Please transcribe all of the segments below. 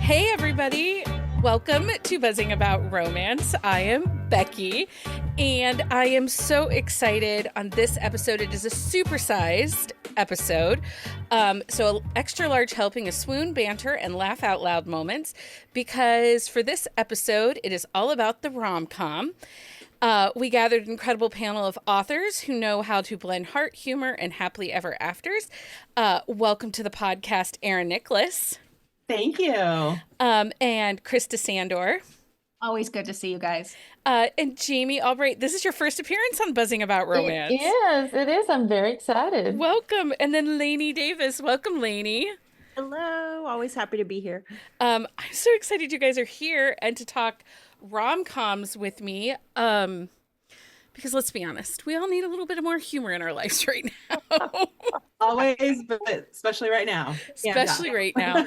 Hey, everybody. Welcome to Buzzing About Romance. I am Becky, and I am so excited on this episode. It is a supersized episode. So an extra large helping of swoon, banter, and laugh out loud moments, because for this episode, it is all about the rom-com. We gathered an incredible panel of authors who know how to blend heart, humor, and happily ever afters. Welcome to the podcast, Erin Nicholas. Thank you. And Krista Sandor. Always good to see you guys. And Jami Albright. This is your first appearance on Buzzing About Romance. It is. I'm very excited. Welcome. And then Lainey Davis. Welcome, Lainey. Hello. Always happy to be here. I'm so excited you guys are here and to talk rom-coms with me. Because let's be honest, we all need a little bit of more humor in our lives right now. Always, but especially right now. Especially right now.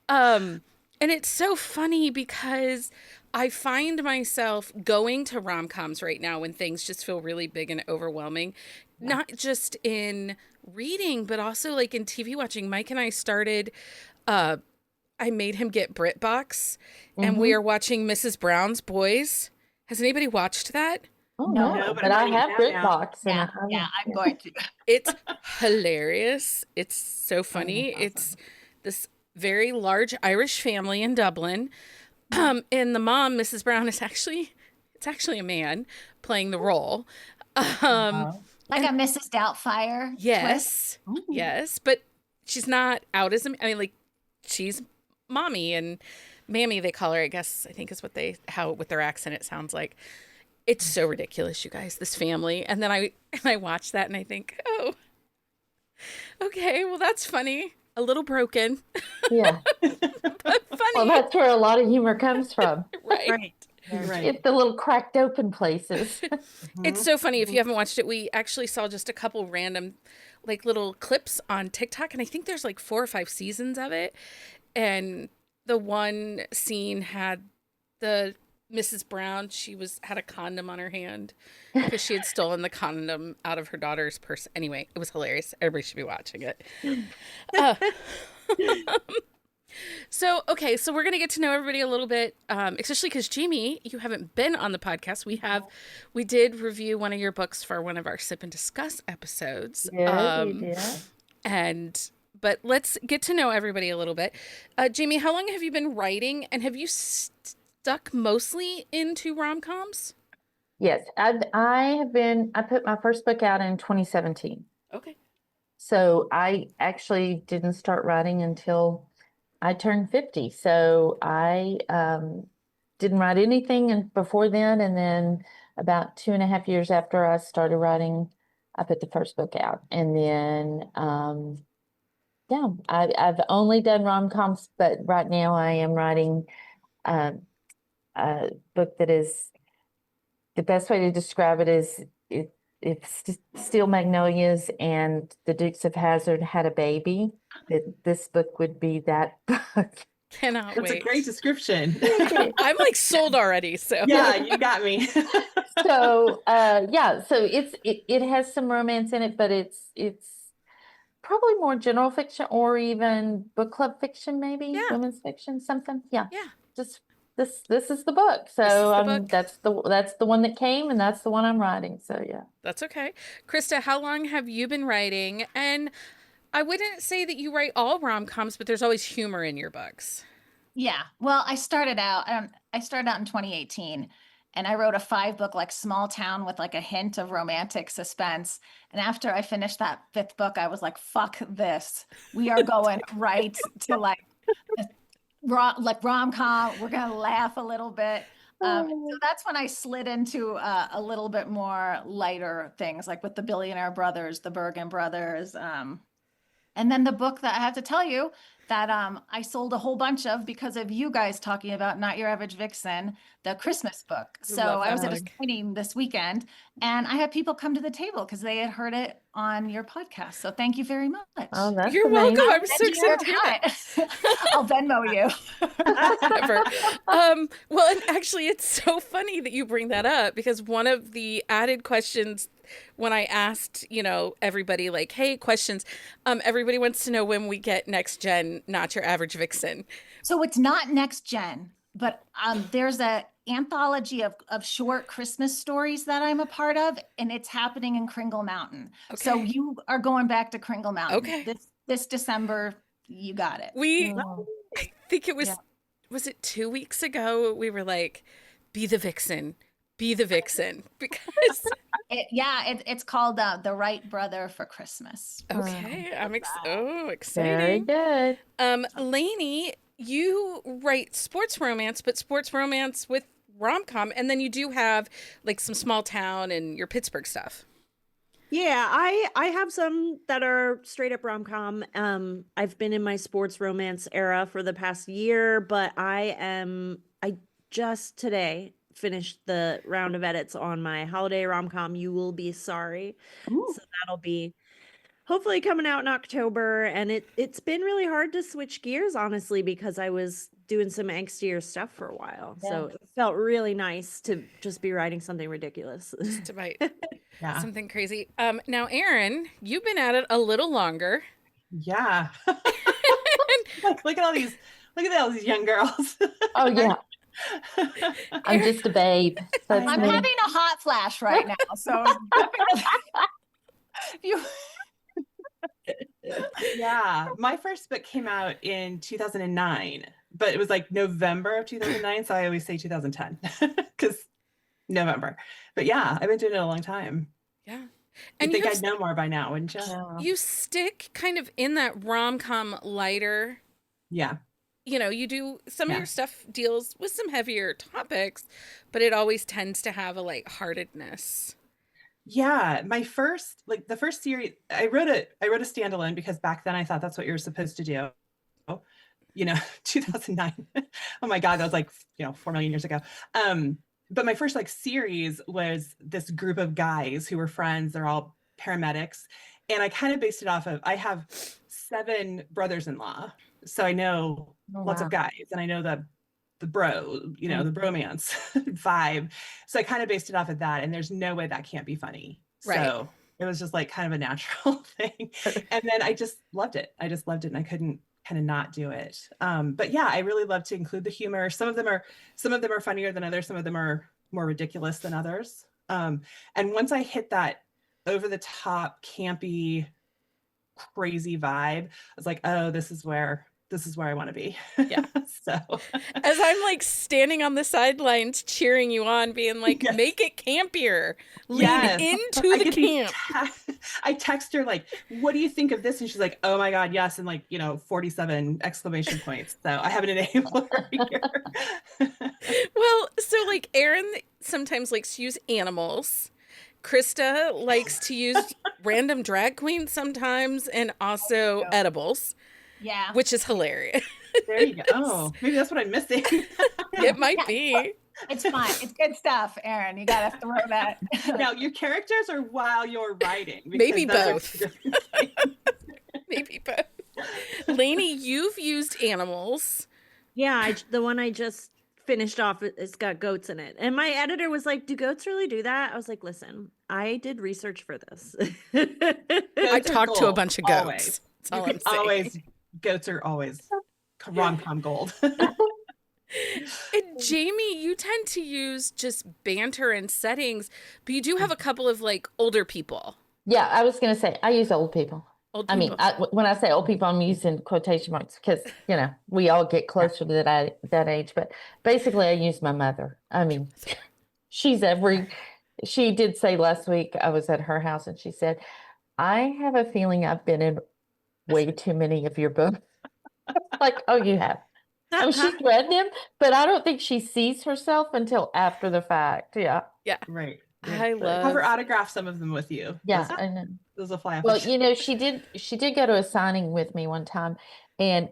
And it's so funny because I find myself going to rom-coms right now when things just feel really big and overwhelming. Not just in reading, but also like in TV watching. Mike and I started, I made him get BritBox, and we are watching Mrs. Brown's Boys. Has anybody watched that? Oh, no, but I have BritBox. Yeah, I'm going to. It's hilarious. It's so funny. Awesome. It's this very large Irish family in Dublin. And the mom, Mrs. Brown, is actually a man playing the role. Like a Mrs. Doubtfire. Yes. Yes. But she's not out as like she's mommy and mammy, they call her, I guess, I think is what with their accent it sounds like. It's so ridiculous, you guys, this family. And then I watch that and I think, oh, okay, well, that's funny. A little broken. Yeah. But funny. Well, that's where a lot of humor comes from. Right. It's the little cracked open places. It's so funny. If you haven't watched it, we actually saw just a couple random like little clips on TikTok. And I think there's like 4 or 5 seasons of it. And the one scene had the Mrs. Brown, she had a condom on her hand because she had stolen the condom out of her daughter's purse. Anyway, it was hilarious. Everybody should be watching it. So we're going to get to know everybody a little bit, especially because Jami, you haven't been on the podcast. We did review one of your books for one of our Sip and Discuss episodes. Yeah, we did. But let's get to know everybody a little bit. Jami, how long have you been writing, and have you stuck mostly into rom-coms? Yes, I put my first book out in 2017. Okay. So I actually didn't start writing until I turned 50. So I didn't write anything before then. And then about 2.5 years after I started writing, I put the first book out. And then, I've only done rom-coms, but right now I am writing a book that is, the best way to describe it is if Steel Magnolias and the Dukes of Hazzard had a baby, this book would be that book. Cannot wait. That's a great description. I'm like sold already. So yeah, you got me. So it has some romance in it, but it's probably more general fiction or even book club fiction, maybe women's fiction, something. Yeah. Just this is the book. So that's the one that came, and that's the one I'm writing. So yeah. That's okay. Krista, how long have you been writing? And I wouldn't say that you write all rom-coms, but there's always humor in your books. Yeah. Well, I started out in 2018, and I wrote a 5-book like small town with like a hint of romantic suspense. And after I finished that 5th book, I was like, fuck this. We are going right to like rom-com. We're going to laugh a little bit. So that's when I slid into a little bit more lighter things, like with the Billionaire Brothers, the Bergen Brothers. And then the book that I have to tell you that I sold a whole bunch of because of you guys talking about Not Your Average Vixen, the Christmas book. So I was at a signing this weekend, and I had people come to the table because they had heard it on your podcast. So thank you very much. Oh, that's You're amazing. welcome. I'm so excited to hear it. I'll Venmo you. Whatever. Well, and actually, it's so funny that you bring that up, because one of the added questions when I asked, everybody like, hey, questions, everybody wants to know when we get Next Gen, Not Your Average Vixen. So it's not next gen, but there's a anthology of short Christmas stories that I'm a part of, and it's happening in Kringle Mountain. So Okay. you are going back to Kringle Mountain. Okay. This December, you got it. I think it was, was it 2 weeks ago? We were like, be the vixen, because it's called The Right Brother for Christmas. okay, I'm Very exciting. good. Lainey, you write sports romance, but sports romance with rom-com, and then you do have like some small town and your Pittsburgh stuff. Yeah, I have some that are straight up rom-com. I've been in my sports romance era for the past year, but I just today finished the round of edits on my holiday rom-com, You Will Be Sorry. Ooh. So that'll be hopefully coming out in October. And it's been really hard to switch gears, honestly, because I was doing some angstier stuff for a while. Yeah. So it felt really nice to just be writing something ridiculous. Just to write Yeah. something crazy. Now, Erin, you've been at it a little longer. Yeah. Look at all these young girls. Oh yeah, I'm just a babe. That's I'm me. having a hot flash right now. So you Yeah. My first book came out in 2009, but it was like November of 2009. So I always say 2010 because November. But yeah, I've been doing it a long time. Yeah. And And think you, I'd know more by now, wouldn't you? Yeah. you stick kind of in that rom-com lighter. Yeah. You do some of Yeah. your stuff deals with some heavier topics, but it always tends to have a lightheartedness. Yeah. The first series, I wrote a standalone because back then I thought that's what you were supposed to do. 2009. Oh my God, that was like, 4 million years ago. But my first series was this group of guys who were friends. They're all paramedics. And I kind of based it off of, I have 7 brothers-in-law. So I know lots of guys, and I know the bro, the bromance vibe. So I kind of based it off of that. And there's no way that can't be funny. Right. So it was just kind of a natural thing. And then I just loved it. And I couldn't kind of not do it. But yeah, I really love to include the humor. Some of them are funnier than others. Some of them are more ridiculous than others. And once I hit that over the top, campy, crazy vibe, I was like, oh, this is where I want to be. Yeah. So As I'm standing on the sidelines cheering you on, being like, Yes. make it campier. Lean Yes. into I the get these camp. I text her what do you think of this? And she's like, oh my God, yes. And 47 exclamation points. So I have an enabler here. Well, so Erin sometimes likes to use animals. Krista likes to use random drag queens sometimes, and also edibles, yeah. which is hilarious. There you go. Oh, maybe that's what I'm missing. It might be. It's fine. It's good stuff, Erin. You gotta throw that. Now, your characters are while you're writing. Maybe because those are both. two different things. Maybe both. Lainey, you've used animals. Yeah, the one I just finished off, it's got goats in it. And my editor was like, do goats really do that? I was like, listen, I did research for this. I Goats are talked to a gold, bunch of goats. always. That's all You I'm can saying. always, goats are always rom-com gold. And Jami, you tend to use just banter and settings, but you do have a couple of older people. Yeah, I was going to say I use old people. Old I mean, people. when I say old people, I'm using quotation marks because, we all get closer to that age. But basically, I use my mother. I mean, she did say last week I was at her house and she said, I have a feeling I've been in way too many of your books. Like, oh, you have. I mean, she's read them, but I don't think she sees herself until after the fact. Yeah. Right. I love. Have her autograph some of them with you. Yeah. I know. Those will fly off. Well, the she did go to a signing with me one time, and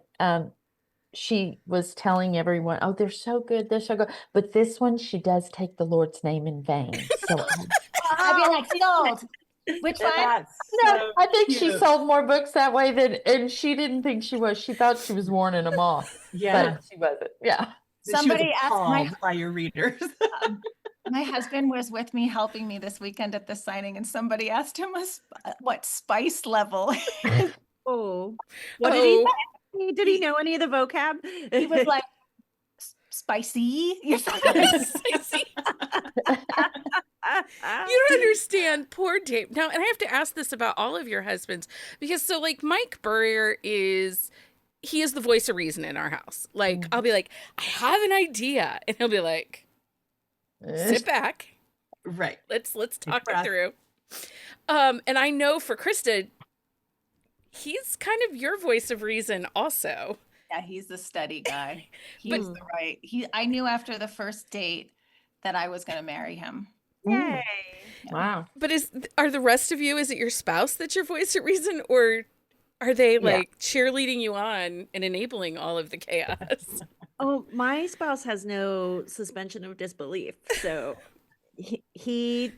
she was telling everyone, "Oh, they're so good, they're so good." But this one, she does take the Lord's name in vain. So I'd be like, sold. Which one? That's no, so I think she cute. sold more books that way and she didn't think she was. She thought she was warning them off, Yeah. but she wasn't. Yeah. That she was Somebody asked my appalled by your readers. My husband was with me helping me this weekend at the signing, and somebody asked him what spice level. Oh, what did he Oh. say? Did he know any of the vocab? He was like, spicy. You're Spicy. You don't understand, poor Dave. Now, and I have to ask this about all of your husbands, because so like Mike Burrier he is the voice of reason in our house. Like I'll be like, I have an idea, and he'll be like, sit back, Right. let's talk it breath. through. And I know for Krista, he's kind of your voice of reason also. Yeah, he's the steady guy. He's the right. I knew after the first date that I was going to marry him. Yay. Wow. But are the rest of you, is it your spouse that's your voice of reason, or are they like cheerleading you on and enabling all of the chaos? Oh, my spouse has no suspension of disbelief, so he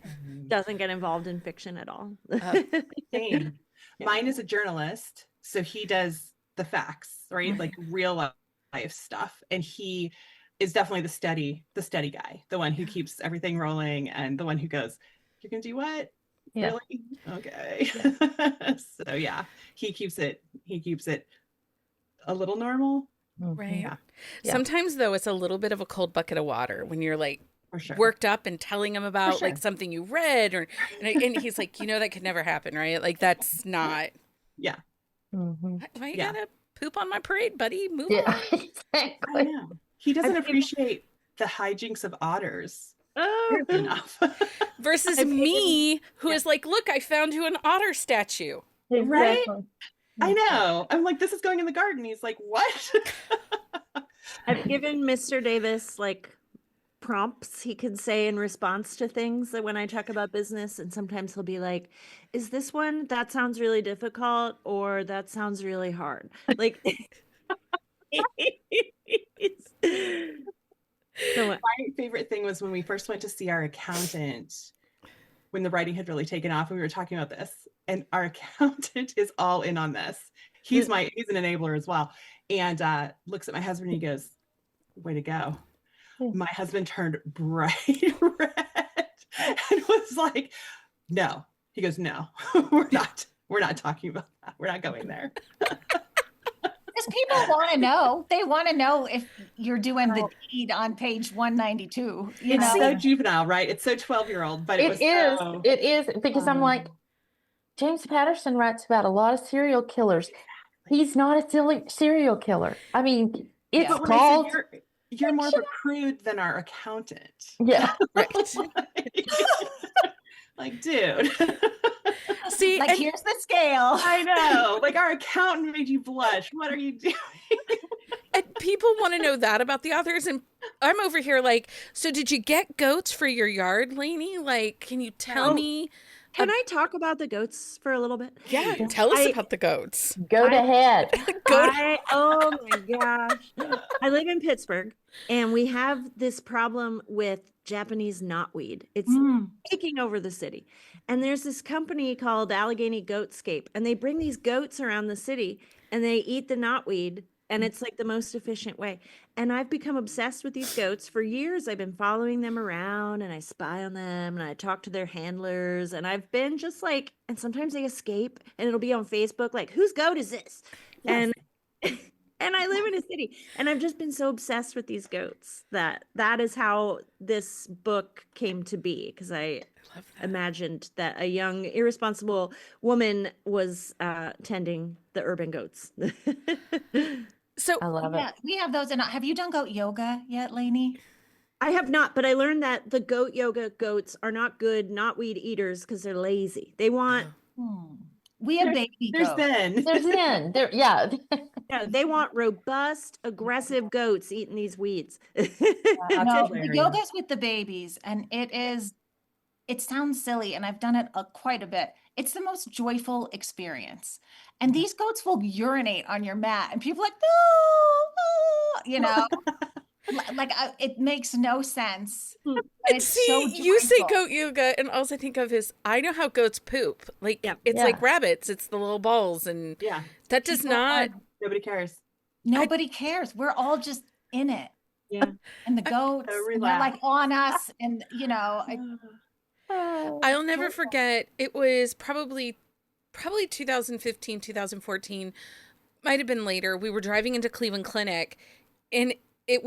doesn't get involved in fiction at all. Same. Mine is a journalist, so he does the facts, right? Like real life stuff. And he is definitely the steady guy, the one who keeps everything rolling and the one who goes, you're gonna do what? Yeah. Really? Okay. So yeah, he keeps it a little normal. Right. Yeah. Sometimes though, it's a little bit of a cold bucket of water when you're like For sure. worked up and telling him about sure. like something you read, and he's like, that could never happen, right? Like that's not. Yeah. Mm-hmm. Why you Yeah. gotta poop on my parade, buddy? Move Yeah, on. I exactly. know. He doesn't appreciate the hijinks of otters Oh, enough. Versus me, who is like, look, I found you an otter statue. Right? Exactly. I know. I'm like, this is going in the garden. He's like, what? I've given Mr. Davis like prompts he can say in response to things that when I talk about business, and sometimes he'll be like, is this one that sounds really difficult or that sounds really hard? Like so, My favorite thing was when we first went to see our accountant, when the writing had really taken off, and we were talking about this, and our accountant is all in on this. He's an enabler as well. And looks at my husband and he goes, way to go. My husband turned bright red and was like, no. He goes, no, we're not talking about that. We're not going there. Because people want to know. They want to know if you're doing the deed on page 192. It's so juvenile, right? It's so 12-year-old, but It is because I'm like, James Patterson writes about a lot of serial killers. He's not a serial killer. I mean, it's But when called. I say you're more of a prude than our accountant. Yeah. Right. Like, dude. See, like, here's the scale. I know. Like, our accountant made you blush. What are you doing? and people want to know that about the authors, and I'm over here like, so did you get goats for your yard, Lainey? Like, can you tell me? can I talk about the goats for a little bit? Yeah, tell us about the goats. Go to head. Oh my gosh. I live in Pittsburgh and we have this problem with Japanese knotweed. It's taking over the city. And there's this company called Allegheny Goatscape, and they bring these goats around the city and they eat the knotweed, and it's like the most efficient way. And I've become obsessed with these goats for years. I've been following them around and I spy on them and I talk to their handlers, and I've been just like, and sometimes they escape and it'll be on Facebook like, whose goat is this? Yes. And I live in a city, and I've just been so obsessed with these goats that is how this book came to be, because I imagined that a young, irresponsible woman was tending the urban goats. So I love it. We have those. Have you done goat yoga yet, Lainey? I have not, but I learned that the goat yoga goats are not good knotweed eaters because they're lazy. They want... We have baby There's goats. Zen. There's Zen. Yeah. Yeah, they want robust, aggressive goats eating these weeds. No, the hilarious. yoga's with the babies, and it sounds silly, and I've done it quite a bit. It's the most joyful experience. And these goats will urinate on your mat, and people are like, no, it makes no sense. But it's so you say joyful. goat yoga, and all I think of is I know how goats poop. Like it's like rabbits. It's the little balls, and that does not. Nobody cares. Nobody cares. We're all just in it. Yeah. And the goats, and they're like on us, and I'll never forget. It was probably 2015, 2014, might have been later. We were driving into Cleveland Clinic, and it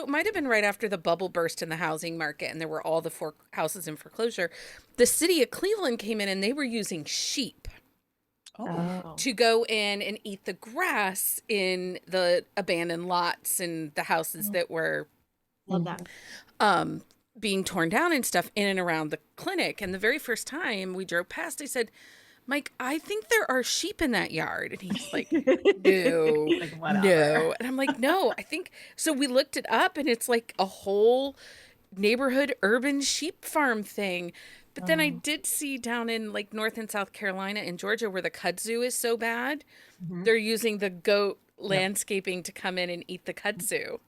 might have been right after the bubble burst in the housing market, and there were all the houses in foreclosure. The city of Cleveland came in, and they were using sheep to go in and eat the grass in the abandoned lots and the houses that were Love that. being torn down and stuff in and around the clinic. And the very first time we drove past, I said, Mike, I think there are sheep in that yard. And he's like, no, Like, no. And I'm like, no, I think so. We looked it up, and it's like a whole neighborhood urban sheep farm thing. But then I did see down in like North and South Carolina and Georgia, where the kudzu is so bad, they're using the goat landscaping to come in and eat the kudzu.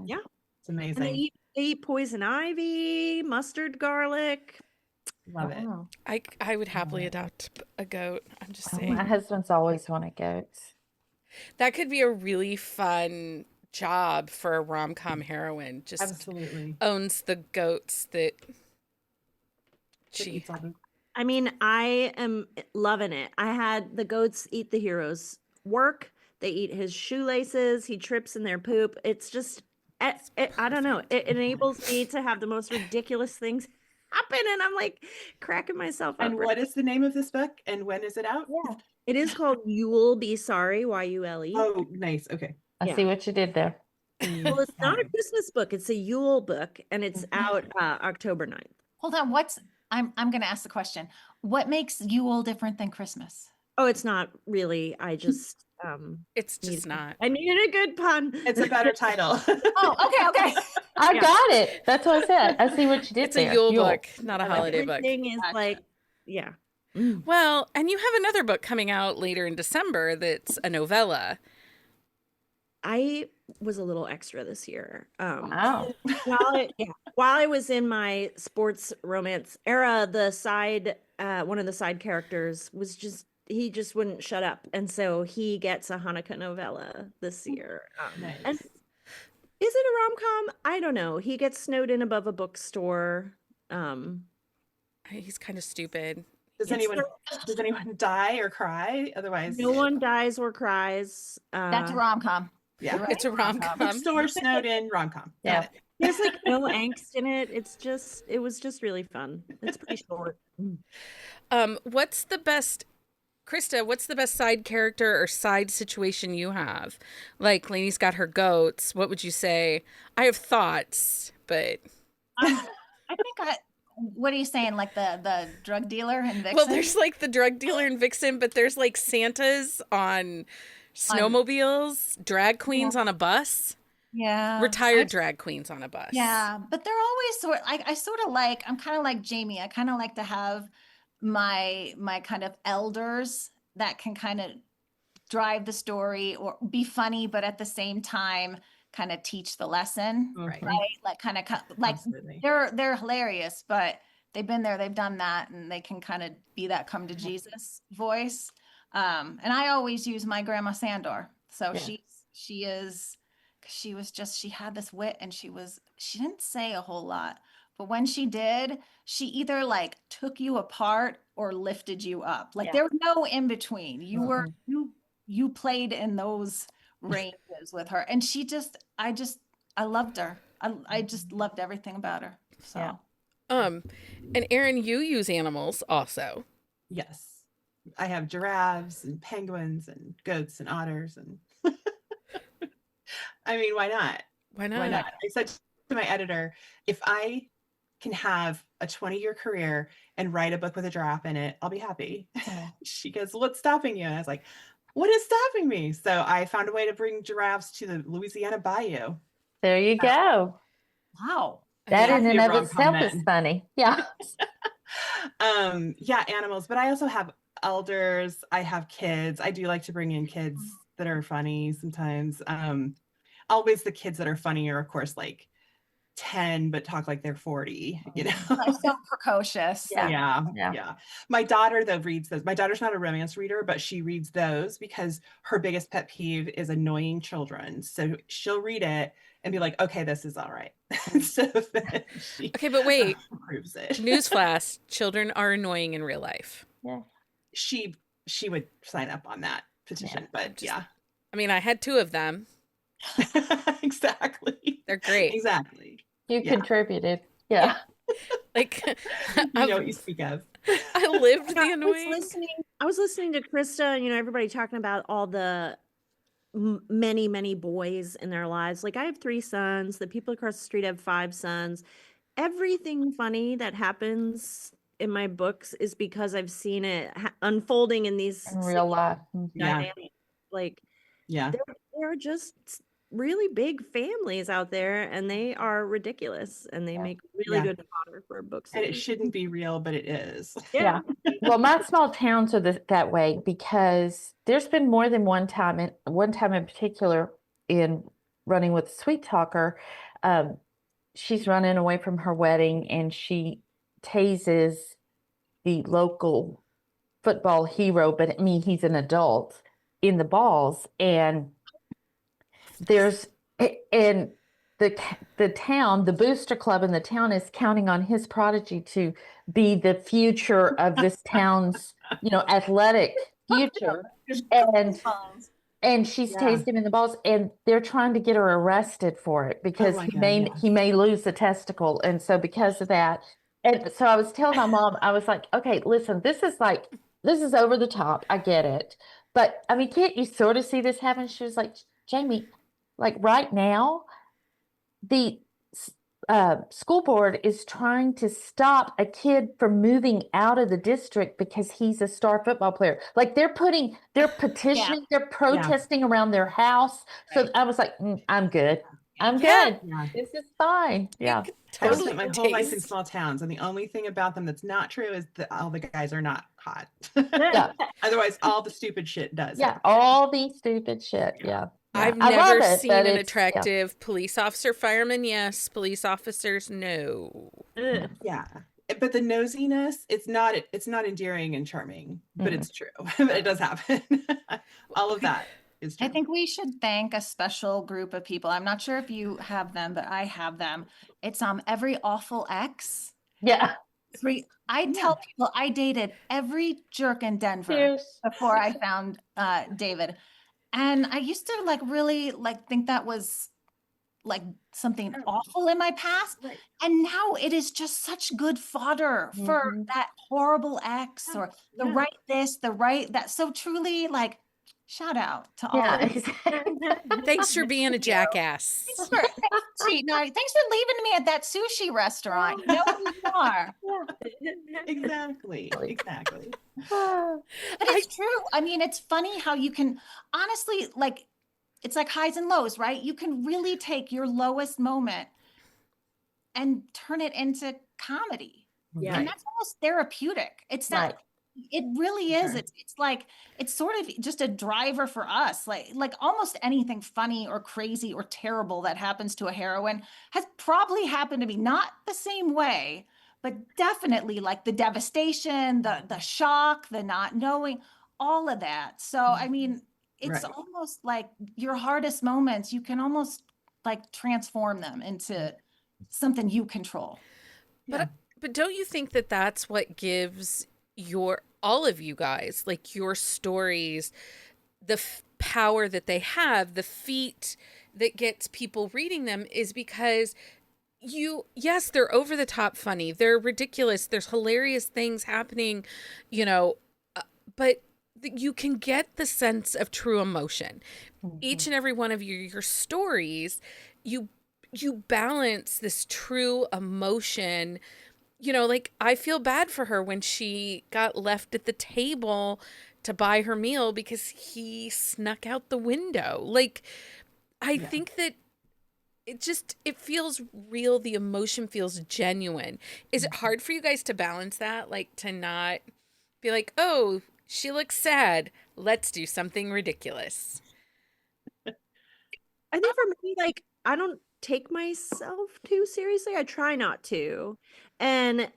Yeah. It's amazing. And they eat poison ivy, mustard garlic. Love it. I would happily adopt a goat. I'm just saying. My husband's always wanted goats. That could be a really fun job for a rom-com heroine. Just Absolutely. owns the goats that she Eats all the- I mean, I am loving it. I had the goats eat the hero's work. They eat his shoelaces. He trips in their poop. It's just, I don't know. It enables me to have the most ridiculous things happen. And I'm like cracking myself up. And what is the name of this book? And when is it out? Yeah. It is called You'll Be Sorry, Yule. Oh, nice. Okay. I see what you did there. Well, it's not a Christmas book. It's a Yule book, and it's out October 9th. Hold on. I'm going to ask the question. What makes Yule different than Christmas? Oh, it's not really. I just it's just not. I needed a good pun. It's a better title. Oh, okay. I got it. That's what I said. I see what you did It's there. a Yule book, not a holiday book. Everything is like, yeah. Well, and you have another book coming out later in December that's a novella. I was a little extra this year. Wow. While I was in my sports romance era, one of the side characters he just wouldn't shut up, and so he gets a Hanukkah novella this year. Nice. And is it a rom-com? I don't know. He gets snowed in above a bookstore. He's kind of stupid. Does anyone die or cry? Otherwise, No one dies or cries. That's a rom-com. Yeah, Right? It's a rom-com. bookstore snowed in rom-com. Yeah. There's like no angst in it. It was just really fun. It's pretty short. What's the best, Krista, what's the best side character or side situation you have? Like, Lainey's got her goats. What would you say? I have thoughts, but I think what are you saying? Like the drug dealer and Vixen? well, there's like the drug dealer and Vixen, but there's like Santas on snowmobiles, drag queens on a bus. Yeah. Retired drag queens on a bus. Yeah, but they're always I'm kind of like Jami. I kind of like to have my kind of elders that can kind of drive the story or be funny, but at the same time kind of teach the lesson, Right. Like kind of like Absolutely. they're hilarious, but they've been there, they've done that, and they can kind of be that come to Jesus voice. And I always use my grandma Sandor. So she had this wit, and she didn't say a whole lot, but when she did, she either like took you apart or lifted you up. Like there was no in between. You played in those ranges with her, and I loved her. I just loved everything about her. So Yeah. And Erin, you use animals also. Yes. I have giraffes and penguins and goats and otters and I mean, why not? Why not? Why not? I said to my editor, if I can have a 20-year career and write a book with a giraffe in it, I'll be happy. She goes, what's stopping you? And I was like, what is stopping me? So I found a way to bring giraffes to the Louisiana Bayou. There you go. wow. That Yeah, in and you're of wrong, itself is comment. funny. Yeah. Yeah, animals, but I also have elders. I have kids. I do like to bring in kids that are funny sometimes. Always the kids that are funny are, of course, like 10 but talk like they're 40, you know. Like so precocious. Yeah. Yeah. My daughter though reads those. My daughter's not a romance reader, but she reads those because her biggest pet peeve is annoying children. So she'll read it and be like, okay, this is all right. So then she Okay, but wait. approves it. Newsflash, children are annoying in real life. Yeah. She would sign up on that petition, but yeah. I mean, I had 2 of them. Exactly. They're great. Exactly. You Yeah. contributed. Yeah. Like, You know what you speak of. I lived the I was annoying. listening to Krista, and everybody talking about all the many boys in their lives. Like I have 3 sons. The people across the street have 5 sons. Everything funny that happens in my books is because I've seen it unfolding in these In real life. Yeah. dynamics. Like Yeah. there are just really big families out there, and they are ridiculous, and they make really good fodder for books. And it shouldn't be real, but it is. Yeah. Well, my small towns are that way because there's been more than one time in particular in running with Sweet Talker. She's running away from her wedding and she tases the local football hero, but I mean, he's an adult, in the balls. And the town, the booster club in the town is counting on his prodigy to be the future of this town's, athletic future. And she's tased him in the balls, and they're trying to get her arrested for it because he may lose the testicle. And so because of that, and so I was telling my mom, I was like, okay, listen, this is over the top. I get it. But I mean, can't you sort of see this happen? She was like, Jami, like right now, the school board is trying to stop a kid from moving out of the district because he's a star football player. Like they're petitioning, they're protesting around their house. Right. So I was like, I'm good. I'm good. Yeah. This is fine. Yeah. I spent my whole life in small towns, and the only thing about them that's not true is that all the guys are not hot. Yeah. Otherwise, all the stupid shit does. Yeah, all the stupid shit. Yeah. I've never seen an attractive police officer. Fireman, yes. Police officers, no. Yeah. But the nosiness, it's not endearing and charming, but it's true. But it does happen. All of that is true. I think we should thank a special group of people. I'm not sure if you have them, but I have them. It's every awful ex. Yeah. I tell people I dated every jerk in Denver before I found David. And I used to really think that was something awful in my past. Right. And now it is just such good fodder for that horrible ex or the right this, the right that. So truly shout out to all of you. Thanks for being a jackass. Thanks for leaving me at that sushi restaurant. You know who you are. Exactly. But it's true. I mean, it's funny how you can honestly, it's like highs and lows, right? You can really take your lowest moment and turn it into comedy. Yeah. And that's almost therapeutic. It's not. Right. It really is. Okay. It's sort of just a driver for us. Like almost anything funny or crazy or terrible that happens to a heroine has probably happened to me, not the same way, but definitely the devastation, the shock, the not knowing, all of that. So, I mean, it's almost like your hardest moments, you can almost transform them into something you control. But don't you think that that's what gives all of you guys, your stories, the power that they have, the feat that gets people reading them is because yes, they're over the top funny. They're ridiculous. There's hilarious things happening, but you can get the sense of true emotion. Each and every one of your stories, you balance this true emotion. I feel bad for her when she got left at the table to buy her meal because he snuck out the window. I think that it feels real. The emotion feels genuine. Is it hard for you guys to balance that? To not be like, oh, she looks sad, let's do something ridiculous. I think for me, take myself too seriously. I try not to. And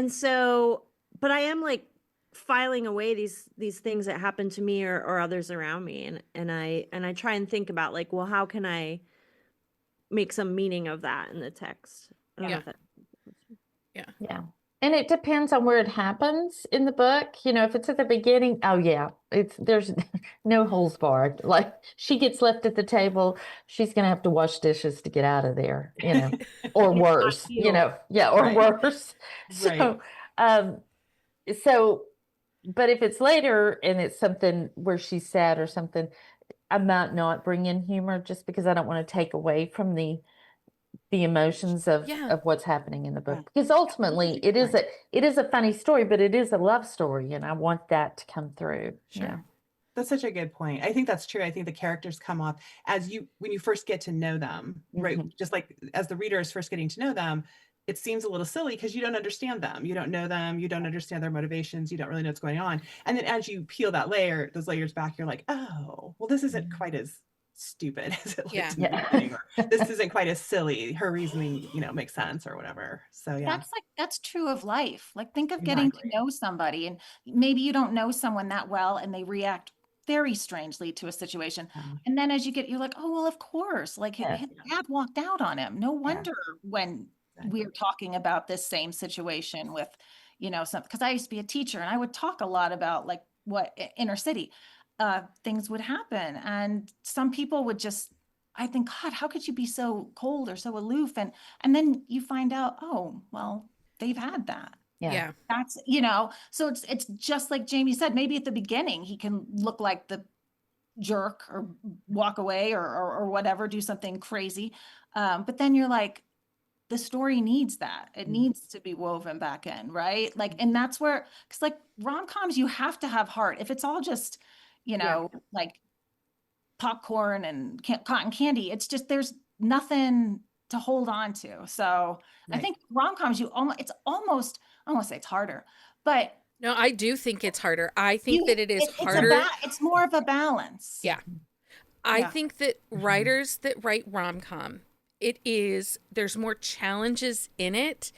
so, but I am like filing away these things that happen to me or others around me. And I try and think about like, well, how can I make some meaning of that in the text? I don't know if that. Yeah. And it depends on where it happens in the book. You know, if it's at the beginning, oh yeah, there's no holes barred. Like she gets left at the table, she's gonna have to wash dishes to get out of there, you know, or worse, you know, or worse. So, so, but if it's later and it's something where she's sad or something, I might not bring in humor just because I don't want to take away from the emotions of what's happening in the book, because ultimately it is a funny story, but it is a love story, and I want that to come through. That's such a good point. I think that's true. I think the characters come off when you first get to know them, right? Just like as the reader is first getting to know them, it seems a little silly because you don't understand them. You don't know them. You don't understand their motivations. You don't really know what's going on. And then as you peel those layers back, you're like, oh, well, this isn't quite as stupid as it looked in the beginning, or this isn't quite as silly. Her reasoning, makes sense or whatever. So that's true of life. Like think of getting to know somebody, and maybe you don't know someone that well and they react very strangely to a situation. And then as you're like, oh, well, of course, like his dad walked out on him. No wonder when we're talking about this same situation with, because I used to be a teacher and I would talk a lot about like what inner city things would happen. And some people would just, I think, God, how could you be so cold or so aloof? And then you find out, oh, well, they've had that. Yeah. That's, so it's just like Jami said, maybe at the beginning he can look like the jerk or walk away or whatever, do something crazy. But then you're like, the story needs that. It needs to be woven back in, right? Like, and that's where, because like rom-coms, you have to have heart. If it's all just, like popcorn and cotton candy, it's just, there's nothing to hold on to. So I think rom-coms, it's almost, I don't want to say it's harder, but no, I do think it's harder. I think that it is harder. It's more of a balance. Yeah. I think that writers that write rom-com, there's more challenges in it.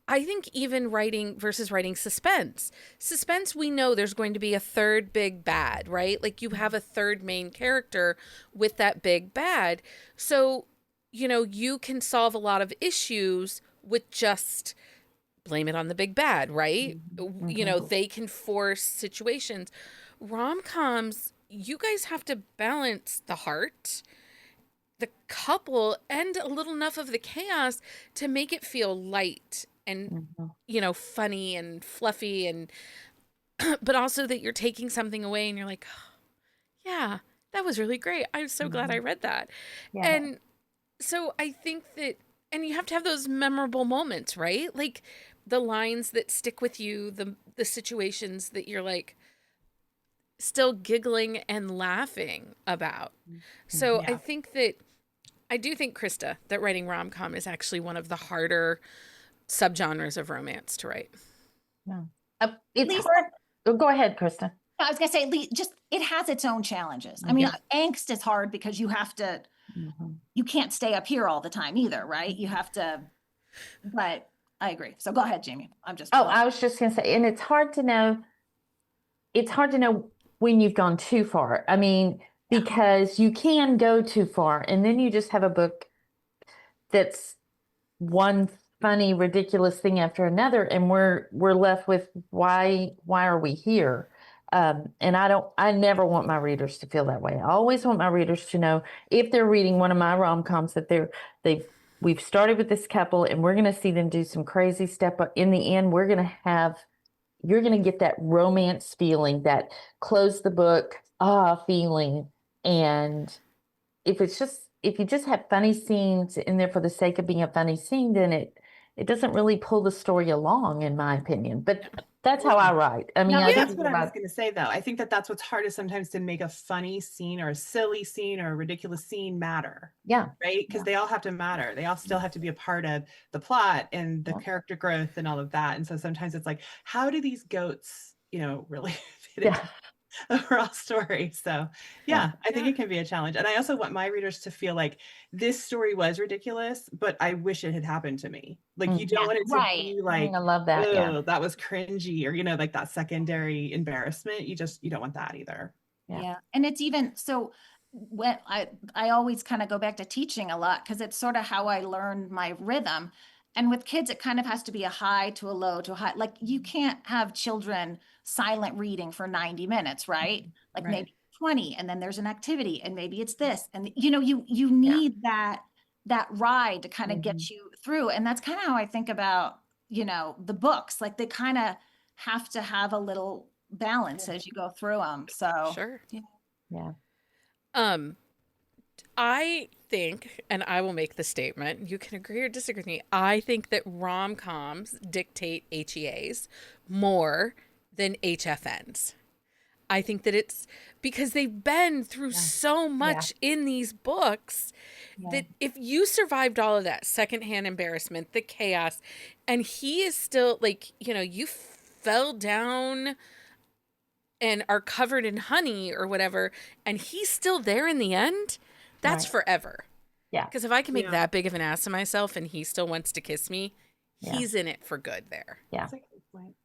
I think even writing versus writing suspense. Suspense, we know there's going to be a third big bad, right? Like you have a third main character with that big bad. So, you can solve a lot of issues with just blame it on the big bad, right? They can force situations. Rom-coms, you guys have to balance the heart, the couple, and a little enough of the chaos to make it feel light and funny and fluffy, and but also that you're taking something away and you're like, oh, yeah, that was really great. I'm so glad I read that. And so I think that, and you have to have those memorable moments, right? Like the lines that stick with you, the situations that you're like still giggling and laughing about. So I do think, Krista, that writing rom-com is actually one of the harder subgenres of romance to write. It's hard. Oh, go ahead, Krista. I was going to say, just it has its own challenges. I mean, angst is hard because you have to, you can't stay up here all the time either, right? You have to, but I agree. So go ahead, Jami. I was just going to say, and it's hard to know when you've gone too far. I mean, because you can go too far and then you just have a book that's one funny, ridiculous thing after another, and we're left with why are we here? And I never want my readers to feel that way. I always want my readers to know, if they're reading one of my rom-coms, that we've started with this couple and we're going to see them do some crazy step up. In the end, you're going to get that romance feeling, that close the book feeling. And if you just have funny scenes in there for the sake of being a funny scene, then it doesn't really pull the story along, in my opinion. But that's how I write. I mean, that's what I was going to say, though. I think that's what's hardest sometimes, to make a funny scene or a silly scene or a ridiculous scene matter. Yeah. Right? Because they all have to matter. They all still have to be a part of the plot and the character growth and all of that. And so sometimes it's like, how do these goats, really fit into overall story. So yeah, I think it can be a challenge. And I also want my readers to feel like this story was ridiculous, but I wish it had happened to me. Like you don't want it to be like, I love that. oh, that was cringy, or like that secondary embarrassment. You don't want that either. Yeah. And it's even so when I always kind of go back to teaching a lot because it's sort of how I learned my rhythm. And with kids, it kind of has to be a high to a low to a high. Like you can't have children silent reading for 90 minutes, right? Like maybe 20, and then there's an activity, and maybe it's this. And you need that ride to kind of get you through. And that's kind of how I think about, the books. Like they kind of have to have a little balance as you go through them. So Sure. Yeah. I think, and I will make the statement, you can agree or disagree with me, I think that rom-coms dictate HEAs more than HFNs. I think that it's because they've been through so much in these books that if you survived all of that secondhand embarrassment, the chaos, and he is still like, you fell down and are covered in honey or whatever, and he's still there in the end, that's forever. Yeah. Because if I can make that big of an ass of myself and he still wants to kiss me, he's in it for good there. Yeah.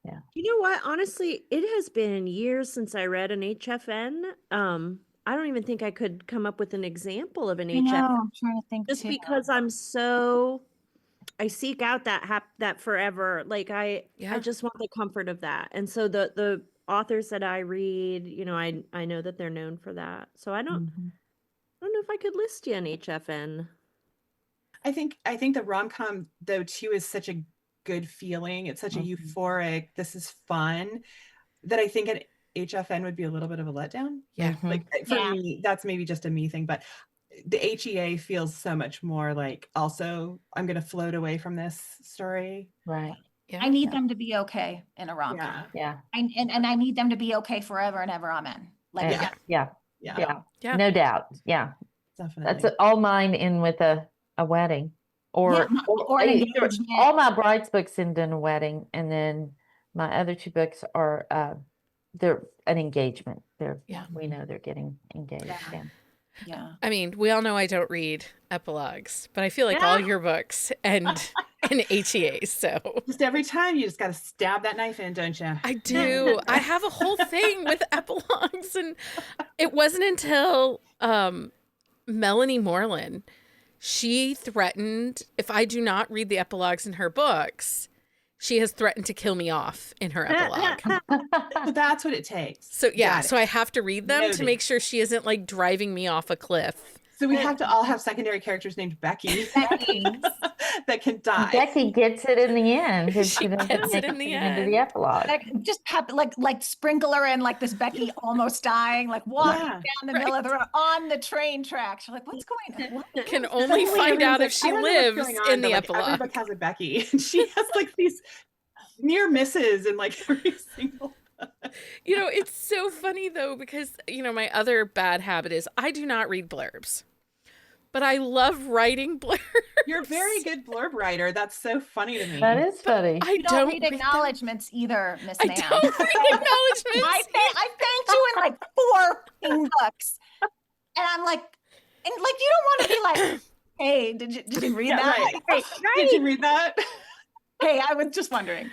Yeah. You know what? Honestly, it has been years since I read an HFN. I don't even think I could come up with an example of an HFN. I'm trying to think just too. because I seek out that forever. Like I just want the comfort of that. And so the authors that I read, I know that they're known for that. So I don't know if I could list you an HFN. I think the rom-com though too is such a good feeling. It's such a euphoric, this is fun, that I think an HFN would be a little bit of a letdown. Yeah. Like for me, that's maybe just a me thing, but the HEA feels so much more like, also, I'm going to float away from this story. Right. Yeah. I need them to be okay in a rom-com. Yeah. And I need them to be okay forever and ever. Amen. Like, Yeah. No doubt. Yeah. Definitely. That's all mine in with a wedding. Or an engagement. all my brides books end in a wedding, and then my other two books are they're an engagement. We know they're getting engaged. Yeah. I mean, we all know I don't read epilogues, but I feel like all your books and HEAs. So just every time you just got to stab that knife in, don't you? I do. I have a whole thing with epilogues, and it wasn't until Melanie Moreland, she threatened, if I do not read the epilogues in her books, she has threatened to kill me off in her epilogue. So that's what it takes. So so I have to read them to make sure she isn't like driving me off a cliff. So we have to all have secondary characters named Becky that can die. Becky gets it in the end. She gets it in the end. Into the epilogue. Like, just like sprinkle her in like this Becky almost dying, like walking down the middle of the road on the train tracks. You're like, what's going on? What? Can only find out if she lives in the epilogue. Every book has a Becky, and she has like these near misses in like every single. It's so funny though, because my other bad habit is I do not read blurbs, but I love writing blurbs. You're a very good blurb writer. That's so funny to me. That is funny. I don't read acknowledgements either, Miss Ma'am. I don't read acknowledgements. I thanked you in like 4 books, and I'm like, you don't want to be like, hey, did you read that? Right. Did you read that? Hey, I was just wondering.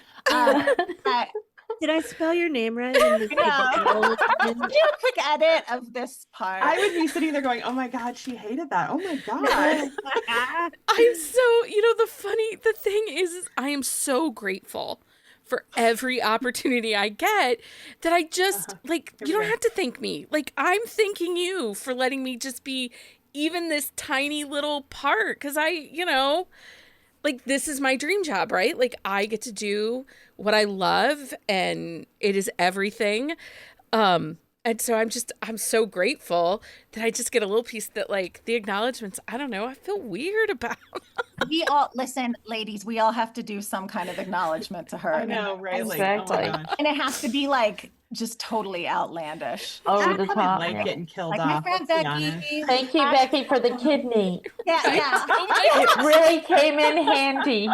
Did I spell your name right? Do a quick edit of this part. I would be sitting there going, oh my God, she hated that. Oh my God. I'm so, the thing is I am so grateful for every opportunity I get that I just you don't have to thank me. Like I'm thanking you for letting me just be even this tiny little part. 'Cause this is my dream job, right? Like I get to do what I love and it is everything. And so I'm so grateful that I just get a little piece that like the acknowledgements, I don't know, I feel weird about. We all, listen, ladies, we all have to do some kind of acknowledgement to her. I know, right? Exactly. And it has to be like just totally outlandish. Over the top. Getting killed like off. my friend Becky. Thank you, Becky, for the kidney. Yeah. It really came in handy.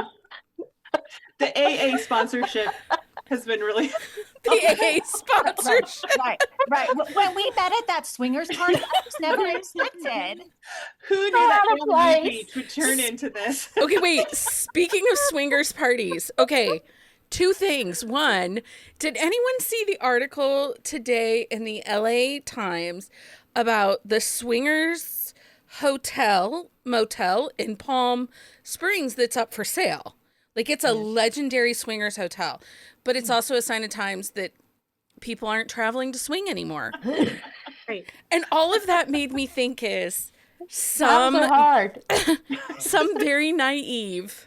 The AA sponsorship has been really the AA sponsorship. Right. When we met at that swingers party, I was never expected. Who knew that Long Beach would turn into this? Okay, wait. Speaking of swingers parties, okay, two things. One, did anyone see the article today in the LA Times about the swingers motel in Palm Springs that's up for sale? Like, it's a legendary swingers hotel, but it's also a sign of times that people aren't traveling to swing anymore. Right. And all of that made me think is Times are hard. some very naive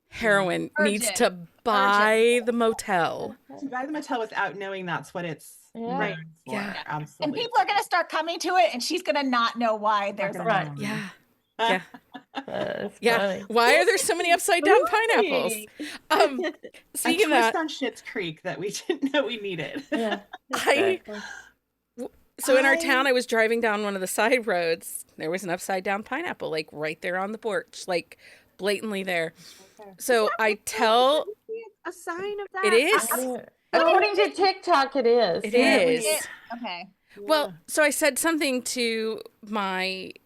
heroine needs to buy the motel. To buy the motel without knowing that's what it's Right. for. Yeah. Absolutely. And people are going to start coming to it, and she's going to not know why there's a Right. Yeah. Yeah. That's Yeah. funny. Why are there so many upside down pineapples? A Speaking of twist that, on Schitt's Creek that we didn't know we needed. Yeah. so in our town, I was driving down one of the side roads. There was an upside down pineapple, like right there on the porch, like blatantly there. So I tell A sign of that. it is. According to TikTok, it is. It Yeah. is. Okay. Well, so I said something to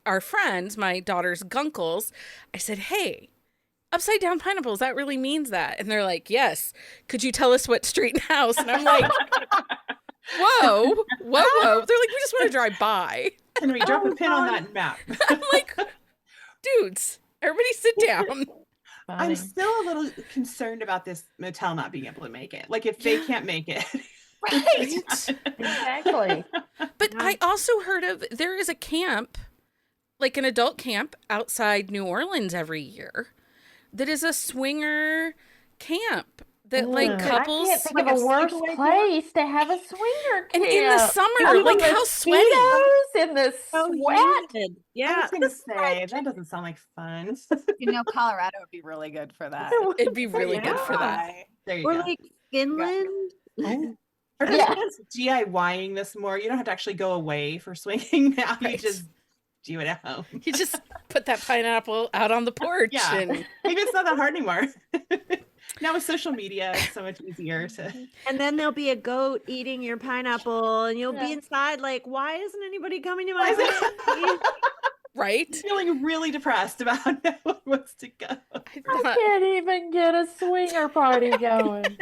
our friends, my daughter's gunkles. I said, "Hey, upside down pineapples, that really means that." And they're like, "Yes. Could you tell us what street and house?" And I'm like, whoa. They're like, "We just want to drive by." Can we drop a pin on that map? I'm like, dudes, everybody sit down. I'm Funny. still a little concerned about this motel not being able to make it. Like, if they can't make it. Right. Exactly. But I also heard there is a camp, like an adult camp outside New Orleans every year that is a swinger camp that like couples. I can't think like of a a worse sleepaway place to have a swinger And camp. in the summer, And like the how sweaty. mosquitoes and the So sweat. humid. I Yeah. was gonna say that doesn't sound like fun. Colorado would be really good for that. It'd be really good for that. There you Or go. like Finland. Or Yeah. just DIYing this more. You don't have to actually go away for swinging now. You Right. just do it at home. You just put that pineapple out on the porch. Yeah. And Maybe it's not that hard anymore. Now with social media, it's so much easier to. And then there'll be a goat eating your pineapple, and you'll Yeah. be inside like, why isn't anybody coming to Why my is place? right? Feeling really depressed about no one wants to go. I I thought, can't even get a swinger party going.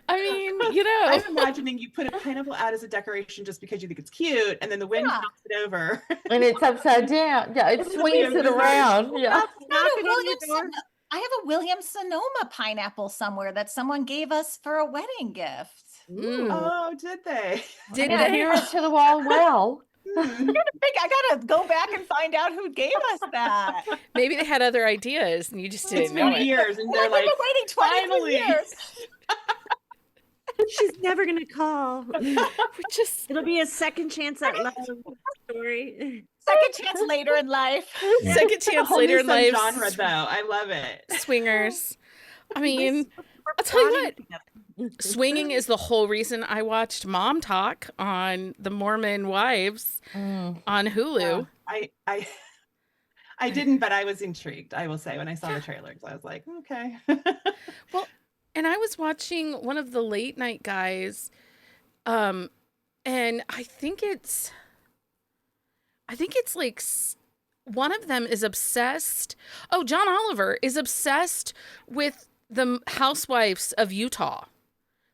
I mean, you know, I'm imagining you put a pineapple out as a decoration just because you think it's cute, and then the wind Yeah. knocks it over. And it's upside down. Yeah, it It's swings weird. it around. Yeah. Knocking on your door. I have a Williams Sonoma pineapple somewhere that someone gave us for a wedding gift. Mm. Oh, did they? Did And they? adhere it to the wall well. Hmm. I gotta go back and find out who gave us that. Maybe they had other ideas and you just It's didn't been know it. years, and They're they're like, waiting 23 finally. years. She's never gonna call. We just It'll be a second chance at love story. Second chance later in life. second a chance whole later new in life. genre, though. I love it. Swingers. I mean, I'll tell you what. Swinging is the whole reason I watched Mom Talk on the Mormon Wives on Hulu. I didn't, but I was intrigued. I will say when I saw the trailers, I was like, okay. Well, and I was watching one of the late night guys, and I think it's like one of them is obsessed. Oh, John Oliver is obsessed with the housewives of Utah.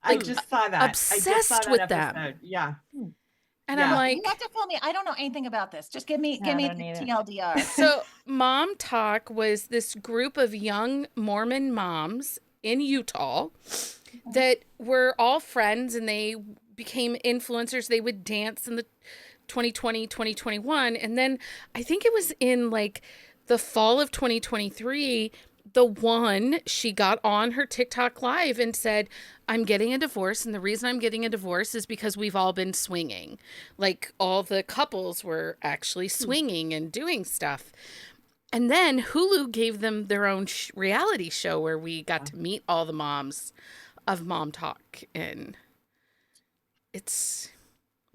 I Like, just saw that. obsessed with them. episode. Yeah. And Yeah. I'm like, You have to fill me. I don't know anything about this. Just give me No, I the don't either. TLDR. so Mom Talk was this group of young Mormon moms in Utah that were all friends and they became influencers. They would dance in the 2020, 2021. And then I think it was in like the fall of 2023, she got on her TikTok live and said, I'm getting a divorce. And the reason I'm getting a divorce is because we've all been swinging. Like all the couples were actually swinging and doing stuff. And then Hulu gave them their own reality show where we got to meet all the moms of Mom Talk. And It sounds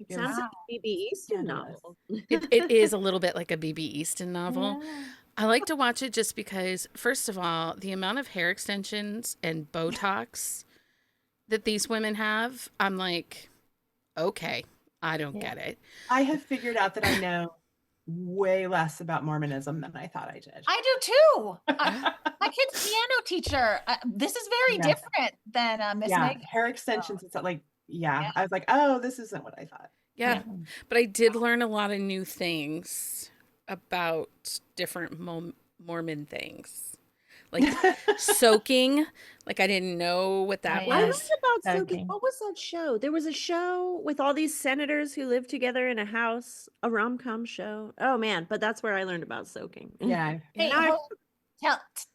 like a B.B. Easton novel. it is a little bit like a B.B. Easton novel. Yeah. I like to watch it just because, first of all, the amount of hair extensions and Botox that these women have, I'm like, okay, I don't get it. I have figured out that I know way less about Mormonism than I thought I did. I do too. My kid's piano teacher. This is very different than Miss Meg. Hair extensions and stuff. Like, I was like, oh, this isn't what I thought. Yeah. But I did learn a lot of new things about different Mormon things. Like soaking. Like I didn't know what that I learned was. about soaking. What was that show? There was a show with all these senators who lived together in a house, a rom-com show. Oh man, but that's where I learned about soaking. Yeah. Hey,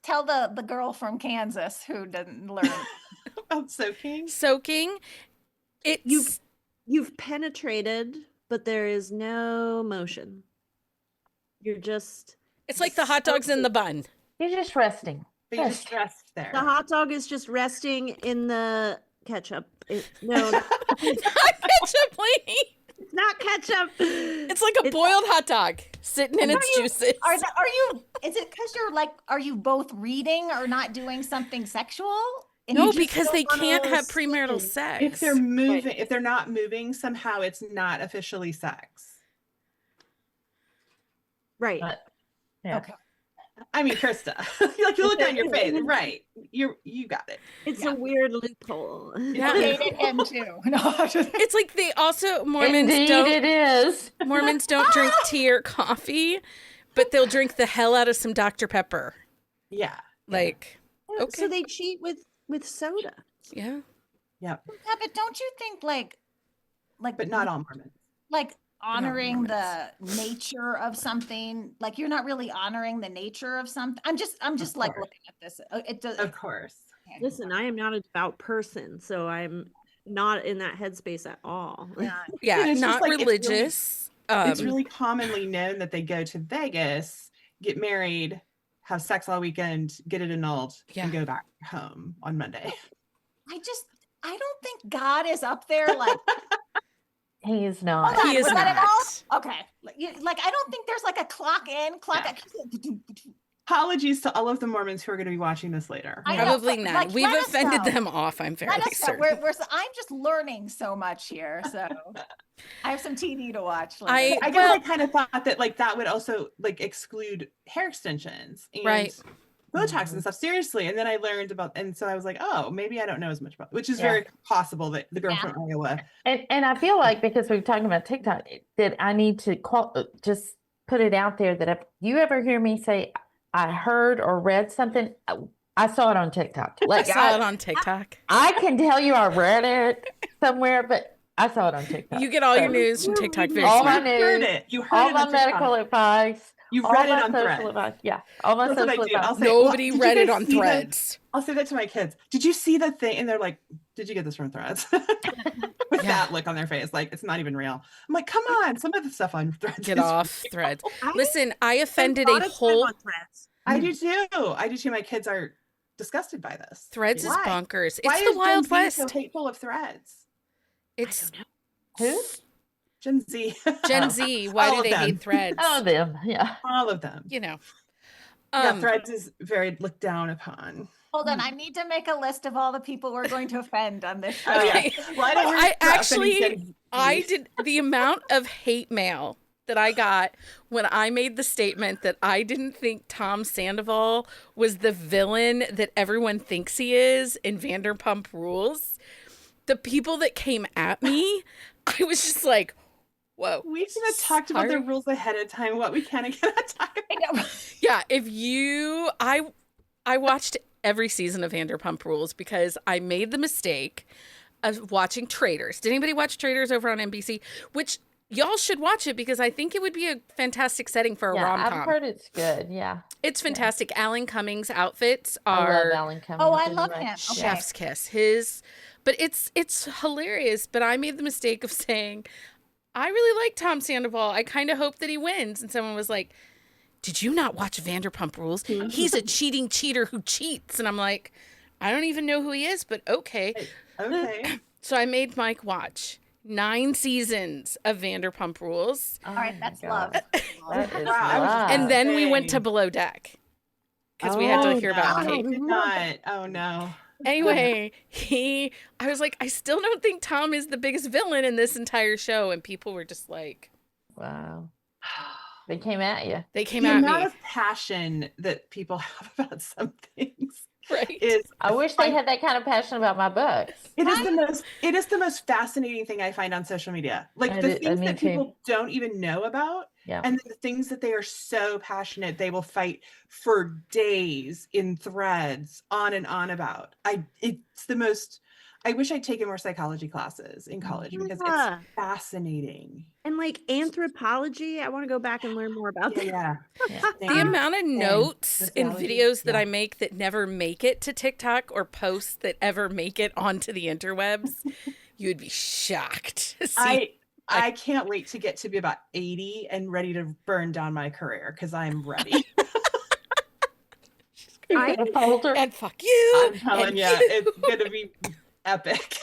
tell the girl from Kansas who didn't learn about soaking. Soaking. You've penetrated, but there is no motion. You're just. It's like the hot dogs in the bun. You're just resting. But you just rest there. The hot dog is just resting in the ketchup. No, Not ketchup, Lainey. it's not ketchup. It's like a boiled hot dog sitting in its juices. Are you? Is it because you're like? Are you both reading or not doing something sexual? And No, you just because they don't can't wanna have premarital sleep. sex. If they're moving, if they're not moving, somehow it's not officially sex. Right. Yeah. Okay. I mean, Krista, you look down your face, right? You got it. It's a weird loophole. Yeah. Dated him too. No, It's like they also Mormons Indeed, it is. Mormons don't drink tea or coffee, but they'll drink the hell out of some Dr. Pepper. Yeah. Like, okay. So they cheat with soda. Yeah. Yeah. Yeah, but don't you think like But not all Mormons. like honoring the nature of something, like you're not really honoring the nature of something. I'm just like looking at this. It does. Of course. Listen, I am not a devout person, so I'm not in that headspace at all. Yeah, It's just not like, religious. It's really commonly known that they go to Vegas, get married, have sex all weekend, get it annulled, and go back home on Monday. I don't think God is up there like. He is not. He is Was that not. all? Okay. Like I don't think there's like a clock in, clock out. Apologies to all of the Mormons who are going to be watching this later. I know, Probably but, not. like, We've let us offended know. them off, I'm fairly Let us know. certain. I'm just learning so much here. So I have some TV to watch. I I guess I kind of thought that like that would also like exclude hair extensions and Right. Botox and stuff. Seriously. And then I learned about, and so I was like, oh, maybe I don't know as much about, which is very possible that the girl from Iowa. And I feel like because we're talking about TikTok, that I need to just put it out there that if you ever hear me say I heard or read something, I saw it on TikTok. Like I saw it on TikTok. I can tell you I read it somewhere, but I saw it on TikTok. You get all your news from TikTok very all my smart. news, heard it. You heard all it my on TikTok. medical advice. You all read it my on social Threads. advice. Yeah, all my That's what I social do. I'll advice. say, well, Nobody did read you it guys on see that? Threads. I'll say that to my kids. Did you see the thing? And they're like, did you get this from Threads? With that look on their face, like it's not even real. I'm like, come on, some of the stuff on Threads. Get is off real. Threads. Listen, I offended Spend a lot of time whole on Threads. I do too. I do too. My kids are disgusted by this. Threads is Why? bonkers. Why It's is the Wild Gen Z so West. hateful of Threads? It's Who? Gen Z. Gen Z. Why All do of they them. hate Threads? Oh, them. Yeah. All of them. You know. Yeah, Threads is very looked down upon. Hold on, I need to make a list of all the people we're going to offend on this show. Oh, yeah. Okay. Well, I don't worry I about offending actually, Gen Z. I did the amount of hate mail that I got when I made the statement that I didn't think Tom Sandoval was the villain that everyone thinks he is in Vanderpump Rules. The people that came at me, I was just like, whoa. We should have talked about the Sorry. rules ahead of time, what we can and cannot talk about. Yeah, I watched every season of Vanderpump Rules because I made the mistake of watching Traitors. Did anybody watch Traitors over on NBC? Which y'all should watch it because I think it would be a fantastic setting for a Yeah, rom-com. I've heard it's good. Yeah. It's fantastic. Alan Cummings' outfits I love are Alan Cummings. Oh, I He's love right. him. Okay. chef's kiss. But it's hilarious. But I made the mistake of saying, I really like Tom Sandoval. I kind of hope that he wins. And someone was like, did you not watch Vanderpump Rules? He's a cheating cheater who cheats. And I'm like, I don't even know who he is, but okay. Okay. So I made Mike watch 9 seasons of Vanderpump Rules. Oh All right, my that's God. love. That is Wow, I was- love. And then we went to Dang. Below Deck because we had to hear about I Kate. did not. Oh no. Anyway, I was like, I still don't think Tom is the biggest villain in this entire show. And people were just like, Wow. They came at you. they came The at amount me. of passion that people have about some things Right. is I wish they had that kind of passion about my books. it is the most fascinating thing I find on social media. Like the things me that too. people don't even know about. Yeah. And the things that they are so passionate, they will fight for days in threads on and on about. It's the most, I wish I'd taken more psychology classes in college because Yeah. it's fascinating. And like anthropology, I want to go back and learn more about that. Yeah. The amount of notes and Sociology, videos that yeah. I make that never make it to TikTok or posts that ever make it onto the interwebs, you would be shocked to see. I can't wait to get to be about 80 and ready to burn down my career because I'm ready. You're gonna fold her. And fuck you. I'm telling and you, it's gonna be epic.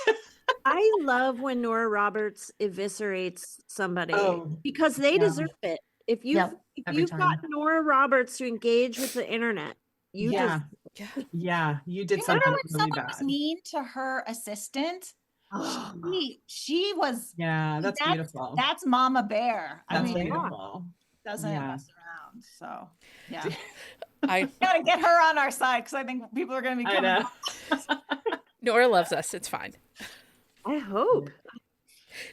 I love when Nora Roberts eviscerates somebody Oh, because they yeah. deserve it. If you Yep. if Every you've got time. Nora Roberts to engage with the internet, you yeah, just yeah, you did Remember something when really someone was bad. mean to her assistant? She was. Yeah, that's beautiful. That's Mama Bear. I That's mean, beautiful. doesn't Yeah. mess around. So yeah, I gotta get her on our side because I think people are gonna be I coming. know. Nora loves us. It's fine. I hope.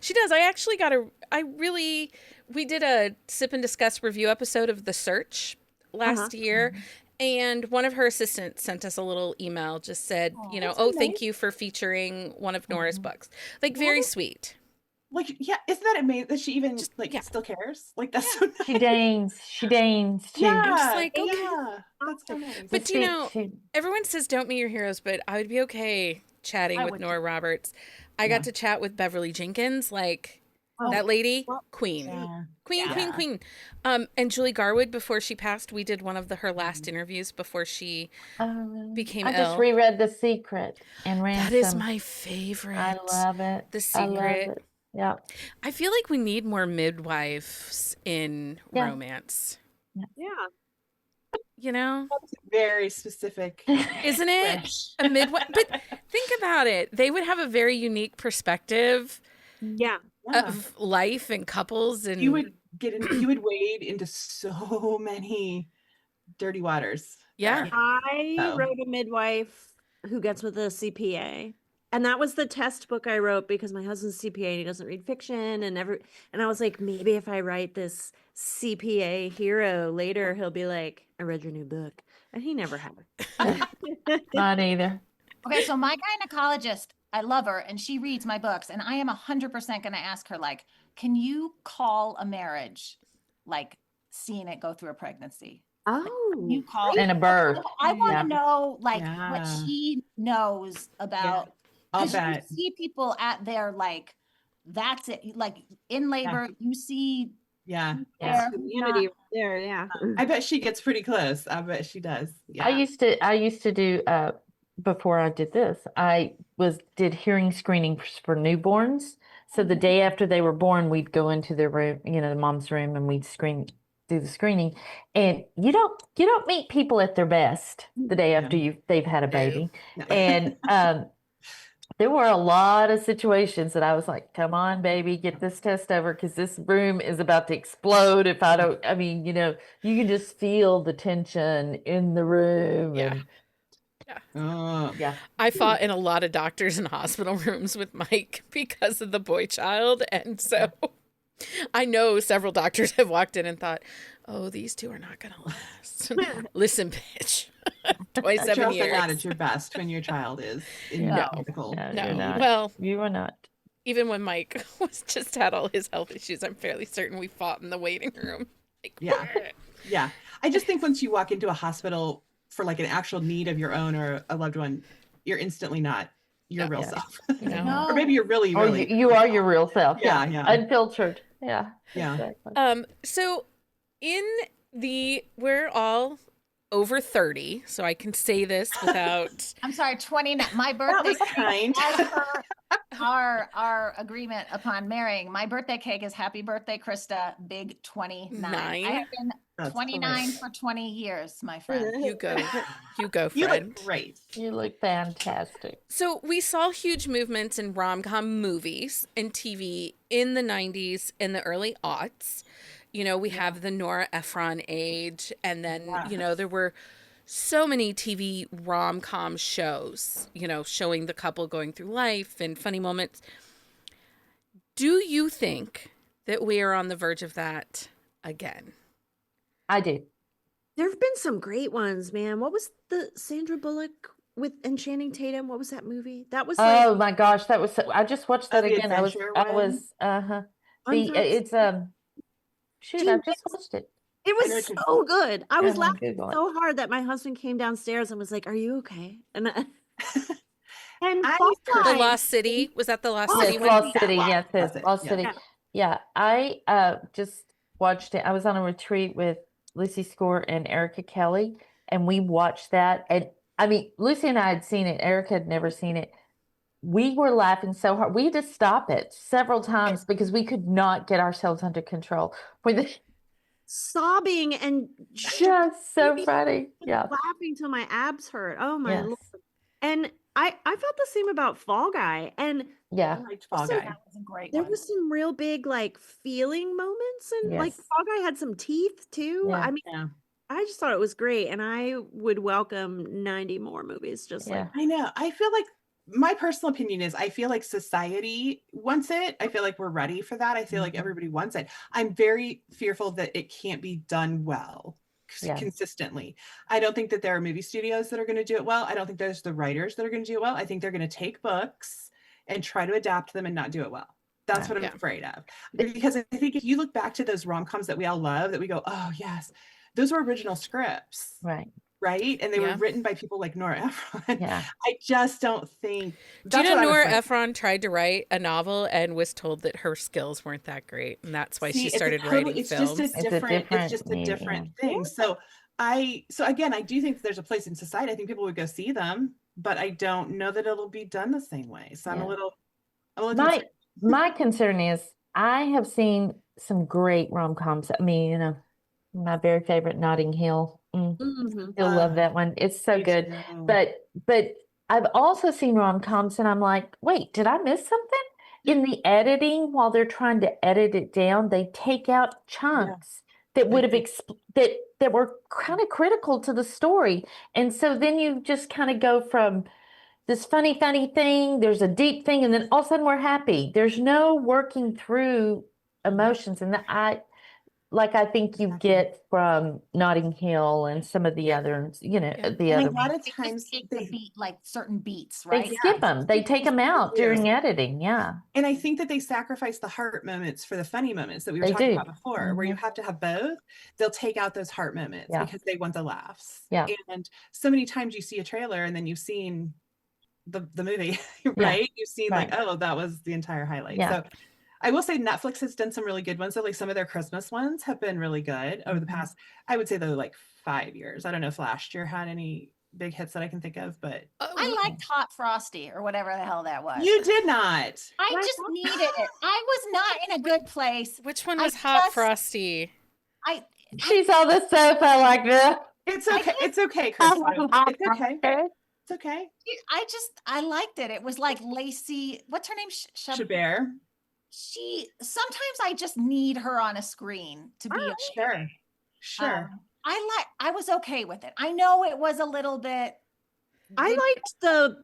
She does. We did a sip and discuss review episode of The Search last year. And one of her assistants sent us a little email, just said, thank you for featuring one of Nora's books. Like, very sweet. Like, yeah, isn't that amazing that she even still cares? Like, that's so nice. She deigns too. Yeah, I'm just like, okay. yeah, that's so nice. But To you speak know, to- everyone says don't meet your heroes, but I would be okay chatting I with would Nora Roberts. I got to chat with Beverly Jenkins, like that lady, queen. Yeah. Queen. And Julie Garwood, before she passed, we did one of her last interviews before she became I ill. just reread The Secret and Ransom. That is my favorite. I love it. The I love Secret. it. Yeah. I feel like we need more midwives in romance. Yeah. You know, Very specific. isn't it? Fresh. A midwife. But think about it. They would have a very unique perspective Yeah. Yeah. of life and couples, and You would wade into so many dirty waters. yeah. there. I Oh. wrote a midwife who gets with a CPA. And that was the test book I wrote because my husband's CPA and he doesn't read fiction and I was like, maybe if I write this CPA hero later, he'll be like, I read your new book. And he never had. Not either. Okay, so my gynecologist, I love her, and she reads my books, and I am 100% going to ask her, like, can you call a marriage like seeing it go through a pregnancy? Oh. You call And a birth. I want to Yeah. know, like, Yeah. what she knows about. I'll 'cause you bet. see people at their, like, that's it. Like, in labor, you see Yeah. their Community there, yeah. I bet she gets pretty close. I bet she does. Yeah. I used to do before I did this, I did hearing screenings for newborns. So the day after they were born, we'd go into their room, the mom's room, and we'd do the screening. And you don't meet people at their best the day after they've had a baby. No. And there were a lot of situations that I was like, come on, baby, get this test over because this room is about to explode if I don't. I mean, you can just feel the tension in the room. Yeah. And, Oh. yeah. I fought in a lot of doctors and hospital rooms with Mike because of the boy child. And so I know several doctors have walked in and thought, oh, these two are not going to last. Listen, bitch, But 27 you're also years. not at your best when your child is in No. medical. No, No. you're not. Well, You are not. even when Mike just had all his health issues, I'm fairly certain we fought in the waiting room. Like, Yeah. Yeah. I just think once you walk into a hospital for like an actual need of your own or a loved one, you're instantly not your real Yeah. self. you know? No. Or maybe you're really, Or really. you are your real self. Yeah, yeah. Unfiltered. Yeah. Yeah. Exactly. So we're all over 30, so I can say this without I'm sorry, 29. My That birthday was kind. as per our agreement upon marrying, my birthday cake is happy birthday, Krista, big 29. I Nine? have been That's 29 hilarious. for 20 years, my friend. You go, You friend. look great. You look fantastic. So we saw huge movements in rom-com movies and TV in the 90s and the early aughts. You know, we have the Nora Ephron age, and then, you know, there were so many TV rom-com shows, you know, showing the couple going through life and funny moments. Do you think that we are on the verge of that again? I do. There have been some great ones, man. What was the Sandra Bullock with and Channing Tatum? What was that movie? That was like Oh my gosh, that was I just watched that the again. adventure I one? was Unfrozen. shoot, Dude, I just watched it. It I know was what so good. I was I'm gonna laughing Google it. so hard that my husband came downstairs and was like, "Are you okay?" And and I Fall The Guy. Lost City? Was that the Lost Oh, City Yes, one? Lost City. Lost- Yes, it Lost is. City, Lost yeah. City. Yeah. Yeah, I just watched it. I was on a retreat with Lucy Score and Erica Kelly, and we watched that. And I mean, Lucy and I had seen it. Erica had never seen it. We were laughing so hard. We had to stop it several times because we could not get ourselves under control. For the Sobbing and just so funny. Yeah. laughing till my abs hurt. Oh my Yes. Lord. And I felt the same about Fall Guy. And I Yeah. liked Fall So- Guy. That was a great there one. was some real big like feeling moments, and like Yes. Fall Guy had some teeth too. Yeah. I mean, Yeah. I just thought it was great, and I would welcome 90 more movies just like Yeah. I know. I feel like my personal opinion is I feel like society wants it. I feel like we're ready for that. I feel like Mhm. everybody wants it. I'm very fearful that it can't be done well Yeah. consistently. I don't think that there are movie studios that are going to do it well. I don't think there's the writers that are going to do it well. I think they're going to take books and try to adapt them and not do it well. That's Right. what I'm Yeah. afraid of. Because I think if you look back to those rom-coms that we all love, that we go, oh yes, those were original scripts. Right. Right? And they Yeah. were written by people like Nora Ephron. Yeah. I just don't think. Do you that's know what I'm Nora afraid of. Ephron tried to write a novel and was told that her skills weren't that great, and that's why See, she it's a started total- writing it's films. Just a different, it's just a medium, different thing. So again, I do think there's a place in society. I think people would go see them, but I don't know that it'll be done the same way. So I'm Yeah. a little concerned. My concern is I have seen some great rom-coms. I mean, you know, my very favorite Notting Hill. Mhm. Still love that one. It's so Me good. too. But I've also seen rom-coms and I'm like, wait, did I miss something? In the editing, while they're trying to edit it down, they take out chunks that would have that were kind of critical to the story. And so then you just kind of go from this funny thing, there's a deep thing, and then all of a sudden we're happy. There's no working through emotions. And I think you get from Notting Hill and some of the others, you know, Yeah. the And other a lot ones. of They times just take the they, beat, like certain beats, They right? skip them. They take them out during editing. Yeah. and I think that they sacrifice the heart moments for the funny moments that we were They talking do. about before, where you have to have both. They'll take out those heart moments Yeah. because they want the laughs. Yeah. And so many times you see a trailer and then you've seen the movie, right? You've seen Right. like, oh, that was the entire highlight. Yeah. So I will say Netflix has done some really good ones. So like some of their Christmas ones have been really good over the Mhm. past, I would say though, like 5 years. I don't know if last year had any big hits that I can think of, but I liked Hot Frosty or whatever the hell that was. you did not. I just needed it. I was not in a good place. Which one I was Hot just- Frosty? She's on the sofa like this. It's okay. It's okay, Krista. It's okay. It's okay. I liked it. It was like Lacey, what's her name? Chabert. Sometimes I just need her on a screen to be okay. Sure. I was okay with it. I know it was a little bit. I liked the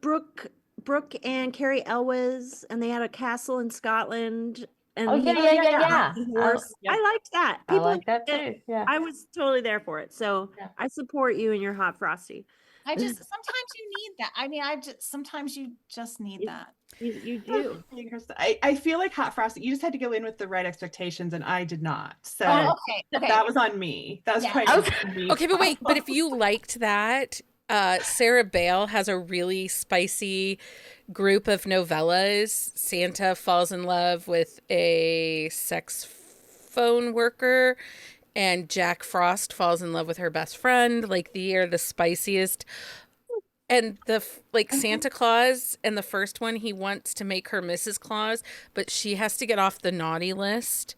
Brooke and Carrie Elwes, and they had a castle in Scotland. And Oh, yeah. the horse. Yeah. I liked that. I like that too. Yeah. I was totally there for it. So Yeah. I support you and your Hot Frosty. I just sometimes you need that. I mean, sometimes you just need that. You do. Hey, Krista, I feel like Hot Frosty, you just had to go in with the right expectations, and I did not. So Oh, okay. that was on me. That was Yeah. probably on me. Okay, but wait, but if you liked that, Sarah Bale has a really spicy group of novellas. Santa falls in love with a sex phone worker, and Jack Frost falls in love with her best friend. Like, they are the spiciest. And Santa Claus, and the first one, he wants to make her Mrs. Claus, but she has to get off the naughty list.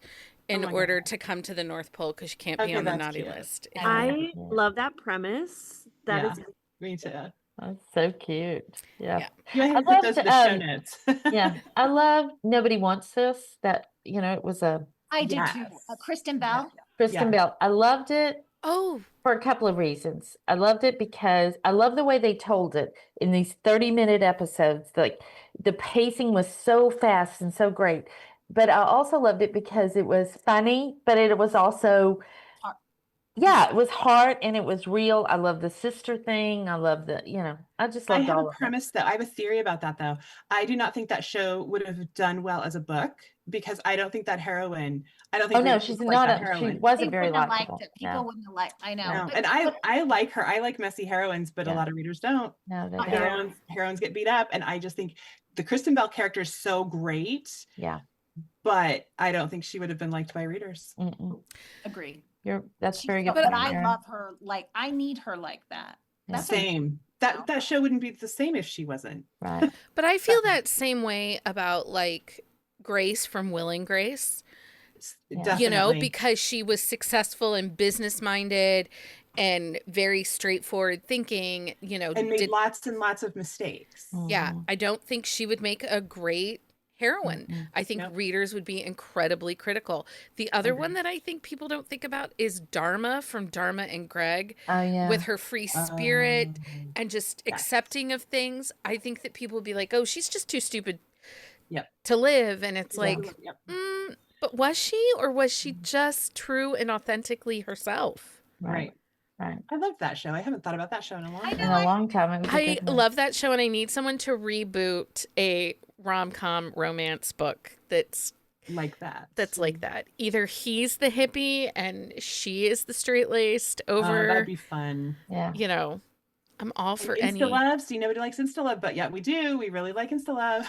in my order God. to come to the North Pole because she can't be Okay, on the that's naughty cute. list. I Yeah. love that premise. That Yeah. is Me too. That's so cute. Yeah. Yeah. You might I have to put those loved, in the show notes. yeah, I love Nobody Wants This. That, it was a I did too. Yes. Kristen Bell. Kristen Yeah. Bell. I loved it Oh, for a couple of reasons. I loved it because I love the way they told it in these 30-minute episodes. Like the pacing was so fast and so great. But I also loved it because it was funny, but it was also, Heart. it was hard and it was real. I love the sister thing. I love I just I loved have a all of it. premise though. I have a theory about that though. I do not think that show would have done well as a book because I don't think that heroine. I don't think. Oh no, readers she's would like not that she heroine. wasn't They very wouldn't have liked likable. it. People wouldn't have liked. I know. No, But- and I like her. I like messy heroines, but a Yeah. lot of readers don't. No, they Uh, don't. Heroines get beat up, and I just think the Kristen Bell character is so great, Yeah. but I don't think she would have been liked by readers. Mm-mm. Agreed. That's She's very so good. good. point, I Erin. love her. Like I need her like that. Yeah. That's Same. That show wouldn't be the same if she wasn't. Right. but I feel that same way about like Grace from Will and Grace. Yeah. Definitely. Because she was successful and business minded and very straightforward thinking, and made lots and lots of mistakes. yeah, Mhm. I don't think she would make a great heroine. Mm-mm. I think Nope. readers would be incredibly critical. The other Agreed. one that I think people don't think about is Dharma from Dharma and Greg Oh yeah. with her free spirit Um, and just yes. accepting of things. I think that people would be like, oh, she's just too stupid Yep. to live. And it's like, Yep. but was she, or was she just true and authentically herself? Right. I love that show. I haven't thought about that show in a long I time. In a long time. It was a I good one. love that show, and I need someone to reboot a rom-com romance book that's Like that. like that. Either he's the hippie and she is the straight-laced over, that'd be fun. Yeah. I'm all for Insta any. love. See, nobody likes Insta love, but yeah, we do. We really like Insta love.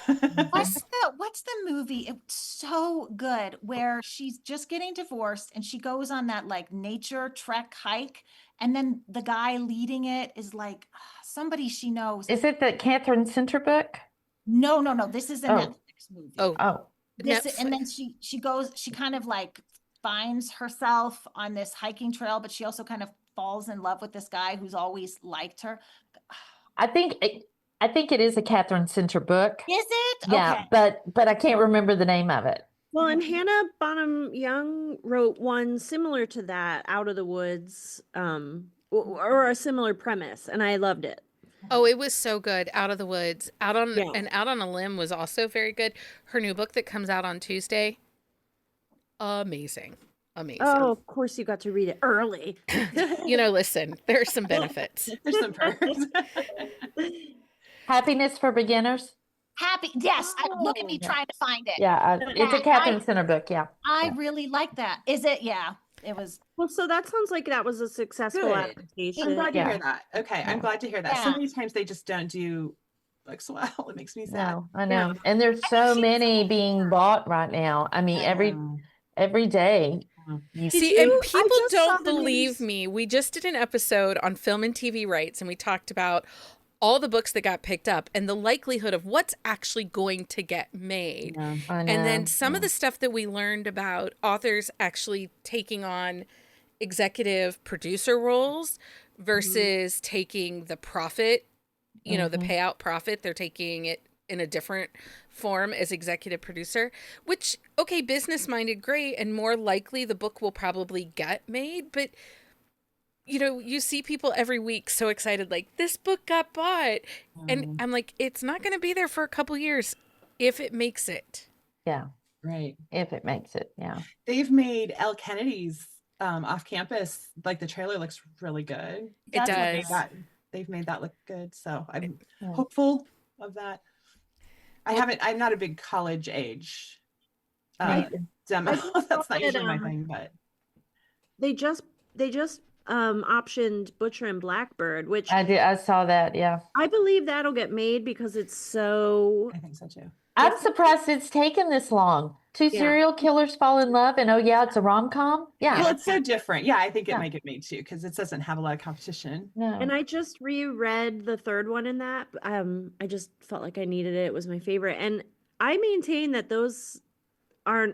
What's the movie? It's so good where she's just getting divorced and she goes on that like nature trek hike, and then the guy leading it is like somebody she knows. Is it the Catherine Center book? No. This is a Oh. Netflix movie. Oh. And then she goes. She kind of like finds herself on this hiking trail, but she also kind of falls in love with this guy who's always liked her. I think it is a Catherine Center book. Is it? Yeah, Okay. but I can't remember the name of it. Well, and Hannah Bonham Young wrote one similar to that, Out of the Woods, or a similar premise, and I loved it. Oh, it was so good. Out of the Woods, Yeah. Out on a Limb was also very good. Her new book that comes out on Tuesday, amazing. Oh, of course you got to read it early. Listen, there are some benefits. There's some perks. Happiness for Beginners. Happy. Yes. Look at me Yeah. trying to find it. Yeah, it's a Catherine Center book. Yeah. I really like that. Is it? Yeah. It was. Well, so that sounds like that was a successful Good. adaptation. I'm glad to Yeah. hear that. Okay, I'm Yeah. glad to hear that. Yeah. So many times they just don't do books well. It makes me sad. No, I know. And there's so many being bought right now. I mean, every day. You See, and I people just saw don't the believe news. me. We just did an episode on film and TV rights, and we talked about all the books that got picked up and the likelihood of what's actually going to get made. Yeah. I know. And then some of the stuff that we learned about authors actually taking on executive producer roles versus taking the profit, the payout profit. They're taking it in a different form as executive producer, which, okay, business-minded, great, and more likely the book will probably get made. But, you see people every week so excited, like, this book got bought. And I'm like, it's not going to be there for a couple years if it makes it. Yeah, Right. if it makes it. Yeah. They've made Elle Kennedy's off campus, like the trailer looks really good. It That's what does. They've made that look good. So I'm Yeah. hopeful of that. I'm not a big college age demo. I just That's saw not usually my that, thing, but They just optioned Butcher and Blackbird, which I saw that. Yeah. I believe that'll get made because it's so. I think so too. I'm surprised it's taken this long. Two Yeah. serial killers fall in love, and oh yeah, it's a rom-com. Yeah. Well, it's so different. Yeah, I think it Yeah. might get made too because it doesn't have a lot of competition. No. And I just reread the third one in that. I just felt like I needed it. It was my favorite, and I maintain that those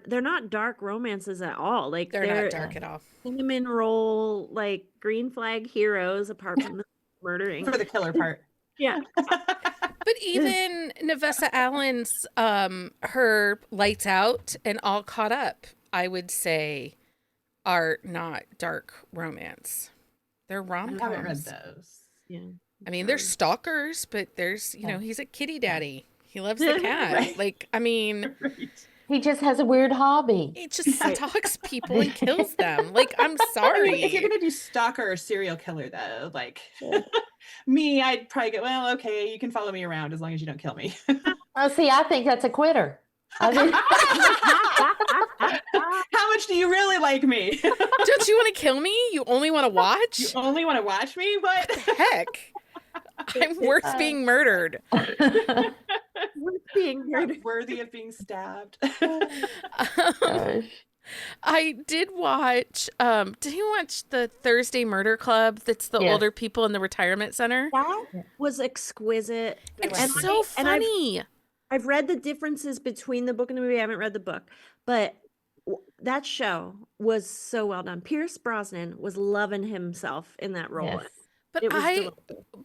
they're not dark romances at all. Like They're not dark at all. Cinnamon roll, like green flag heroes, apart from the murdering. For the killer part. Yeah. But even Nevessa Allen's her Lights Out and All Caught Up, I would say, are not dark romance. They're I haven't read rom-coms. those. Yeah. I mean, they're stalkers, but there's, you know, he's a kitty daddy. He loves the cat. Right. Like, I mean, Right. He just has a weird hobby. it just stalks people and kills them. Like, I'm I mean, sorry. if you're gonna do stalker or serial killer, though, like me, I'd probably go, well, okay, you can follow me around as long as you don't kill me. Oh, see, I think that's a quitter. I think How much do you really like me? Don't you want to kill me? You only want to You watch? only want to watch me? What? Heck. I'm worth being murdered. Worth being Not murdered. worthy of being stabbed. Gosh. I did watch, did you watch the Thursday Murder Club? That's the Yes. older people in the retirement center. That was exquisite. It's And so and I've- funny. I've read the differences between the book and the movie. I haven't read the book, but that show was so well done. Pierce Brosnan was loving himself in that role. Yes. But It was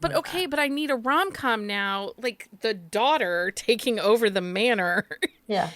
but okay, but I need a rom-com now, like the daughter taking over the manor Yeah.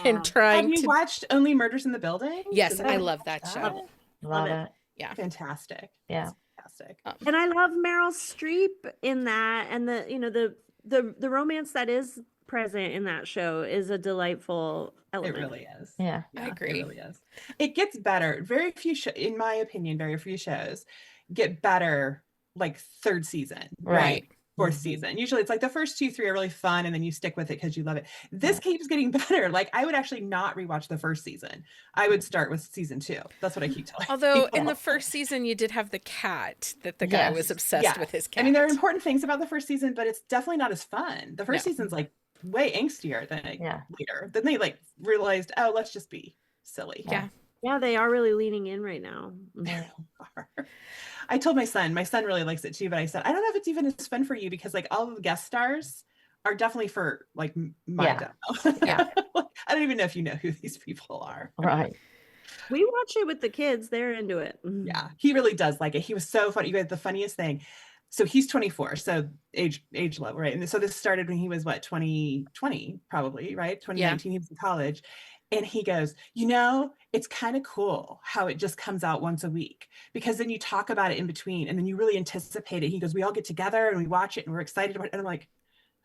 and Have trying you to. watched Only Murders in the Building? Yes, Is I that- love that show. Love it. it. Fantastic. Yeah. It's fantastic. And I love Meryl Streep in that, and the romance that is present in that show is a delightful It element. really is. Yeah. I agree. It really is. It gets better. Very few, in my opinion, very few shows get better like third season, Right. Fourth Mhm. season. Usually it's like the first 2, 3 are really fun and then you stick with it because you love it. This keeps getting better. Like I would actually not rewatch the first season. I would start with season 2. That's what I keep telling Although in the people. first season you did have the cat that the guy Yes. was obsessed Yes. with his cat. I mean, there are important things about the first season, but it's definitely not as fun. The first No. season's like way angstier than Yeah. later. Then they like realized, oh, let's just be silly. Yeah. Yeah, they are really leaning in right now. They are. I told my son really likes it too, but I said, I don't know if it's even as fun for you because like all of the guest stars are definitely for like my Yeah. demo. Yeah. I don't even know if you know who these people are. Right. We watch it with the kids; they're into it. Yeah, he really does like it. He was so funny. You had the funniest thing. So he's 24, so age level, right? And so this started when he was what, 2020 probably, right? 2019, he was in college. And he goes, it's kind of cool how it just comes out once a week because then you talk about it in between and then you really anticipate it. He goes, we all get together and we watch it and we're excited about it. And I'm like,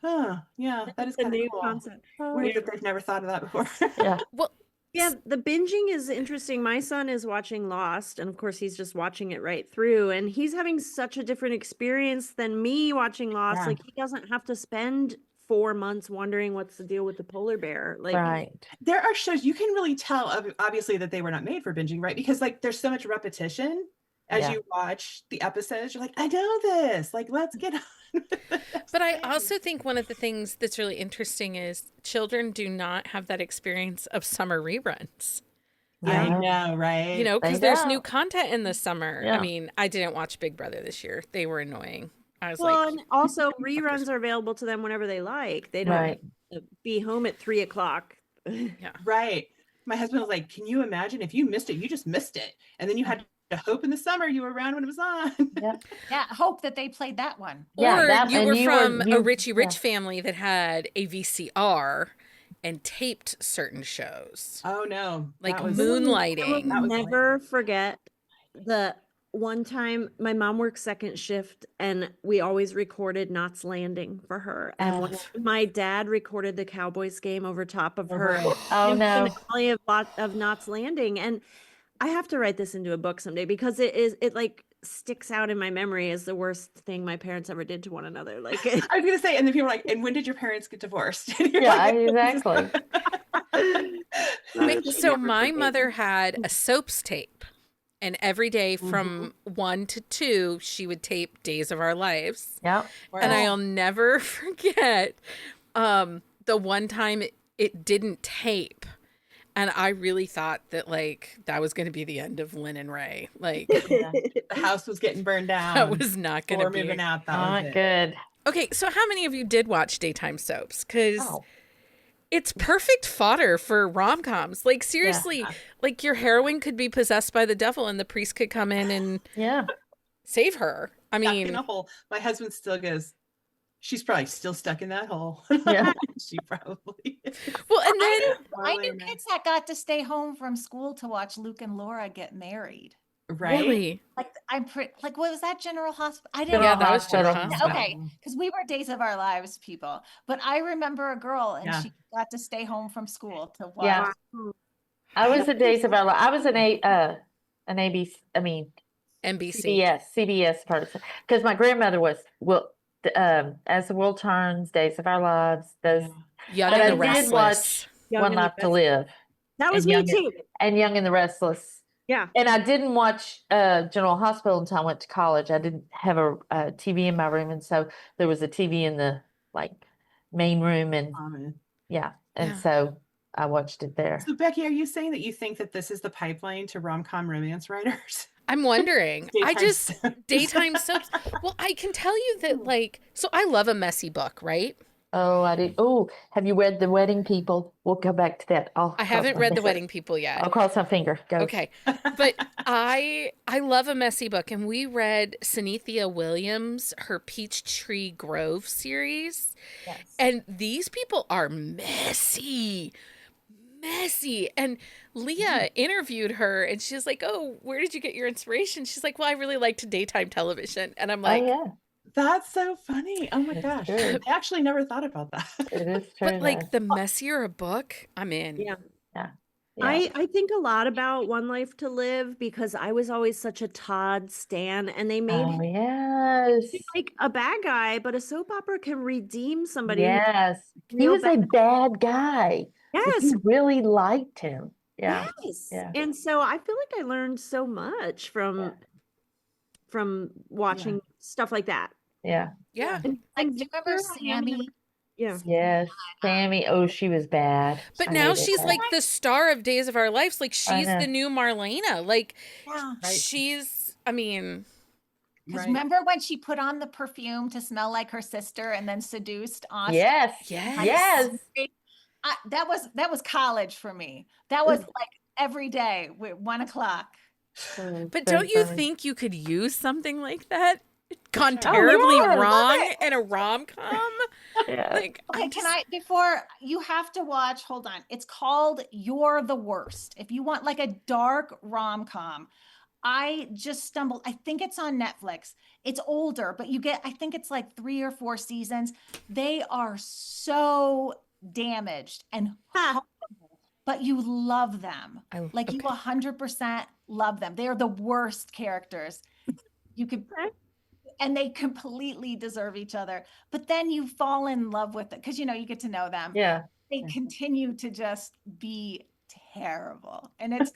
oh, yeah, that is a kind of new cool. concept. Weird that they've never thought of that before. Yeah. Well, Yeah, the binging is interesting. My son is watching Lost, and of course, he's just watching it right through, and he's having such a different experience than me watching Lost. Yeah. Like, he doesn't have to spend 4 months wondering what's the deal with the polar bear. Like, Right. There are shows you can really tell obviously that they were not made for binging, right? Because like there's so much repetition as Yeah. you watch the episodes. You're like, I know this. Like, let's get on with this but I thing. also think one of the things that's really interesting is children do not have that experience of summer reruns. I Right. know, right? You know, They because there's don't. new content in the summer. Yeah. I mean, I didn't watch Big Brother this year. They were annoying. I was well, like, and also reruns are available to them whenever they like. They don't Right. have to be home at 3 o'clock. Right. My husband was like, can you imagine if you missed it? You just missed it. And then you had to hope in the summer you were around when it was on. Yeah, hope that they played that one. Yeah, or that- you and were you were- from a you- Richie Rich yeah. family that had a VCR and taped certain shows. Oh no. Like that was- I will moonlighting. That was never forget the one time my mom worked second shift and we always recorded Knots Landing for her. And when my dad recorded the Cowboys game over top of her Oh no. finale of Knots Landing. And I have to write this into a book someday because it like sticks out in my memory as the worst thing my parents ever did to one another. Like, I was gonna say, and then people were like, and when did your parents get divorced? And you're Yeah, like, exactly. Wait, so never my forget. mother had a soaps tape, and every day from 1 to 2, she would tape Days of Our Lives. Yep. And I'll never forget the one time it didn't tape. And I really thought that like that was going to be the end of Lynn and Ray. Like Yeah. the house was getting burned down. that was not going to Or be. moving out. That was Not it. good. Okay, so how many of you did watch daytime soaps? Because Oh. it's perfect fodder for rom-coms. Like seriously, like your heroine could be possessed by the devil and the priest could come in and save her. I Stuck mean, in a hole. My husband still goes, she's probably still stuck in that hole. Yeah. She probably is. well, and then I knew kids that got to stay home from school to watch Luke and Laura get married. Right? really, Like like what was that, General Hospital? I didn't yeah, know. that was General Hospital. Hospital. Okay, because we were Days of Our Lives people. But I remember a girl and Yeah. she got to stay home from school to watch. Yeah. I was at Days of Our Lives. I was an ABC, I mean, NBC. CBS person. Because my grandmother was, As the World Turns, Days of Our Lives, those. Young But and I the did Restless. watch Young One and the Life to Live That was and me Young too. and Young and the Restless. Yeah. And I didn't watch General Hospital until I went to college. I didn't have a TV in my room, and so there was a TV in the main room, and Yeah. so I watched it there. So Becky, are you saying that you think that this is the pipeline to rom-com romance writers? I'm wondering. Daytime soaps. soaps. Well, I can tell you that so I love a messy book, right? Oh, I did. Oh, have you read The Wedding People? We'll go back to that. I haven't read The Wedding People yet. I'll cross my finger. Go. Okay. But I love a messy book, and we read Synethia Williams, her Peachtree Grove series. Yes. And these people are messy. And Leah interviewed her and she's like, "Oh, where did you get your inspiration?" She's like, "Well, I really liked daytime television." And I'm like, Oh, yeah. That's so funny. Oh my It's gosh. true. I actually never thought about that. It is true. but the messier a book, I'm in. Yeah. Yeah. I think a lot about One Life to Live because I was always such a Todd stan, and they made Oh, him yes. like a bad guy, but a soap opera can redeem somebody. Yes. He real was a bad guy. But Yes. you really liked him. Yeah. Yes. Yeah. And so I feel like I learned so much from watching stuff like that. Yeah. Yeah. Like, do you remember Sammy? Yeah. Yes. Sammy. Oh, she was bad. But I now hated she's her. like the star of Days of Our Lives. Like she's know. the new Marlena. Like Yeah. she's, I mean, Because remember when she put on the perfume to smell like her sister and then seduced Austin? Yes. Yes. Yes. That was college for me. That was like every day, 1 o'clock. but don't you think you could use something like that gone terribly yeah, I love wrong in a rom-com? Yeah. Like, Okay, before you have to watch, hold on. It's called You're the Worst. If you want like a dark rom-com, I just stumbled. I think it's on Netflix. It's older, but I think it's like 3 or 4 seasons. They are so damaged and horrible, but you love them. You 100% love them. They are the worst characters. You could, and they completely deserve each other. But then you fall in love with it because you get to know them. Yeah. They continue to just be terrible, and it's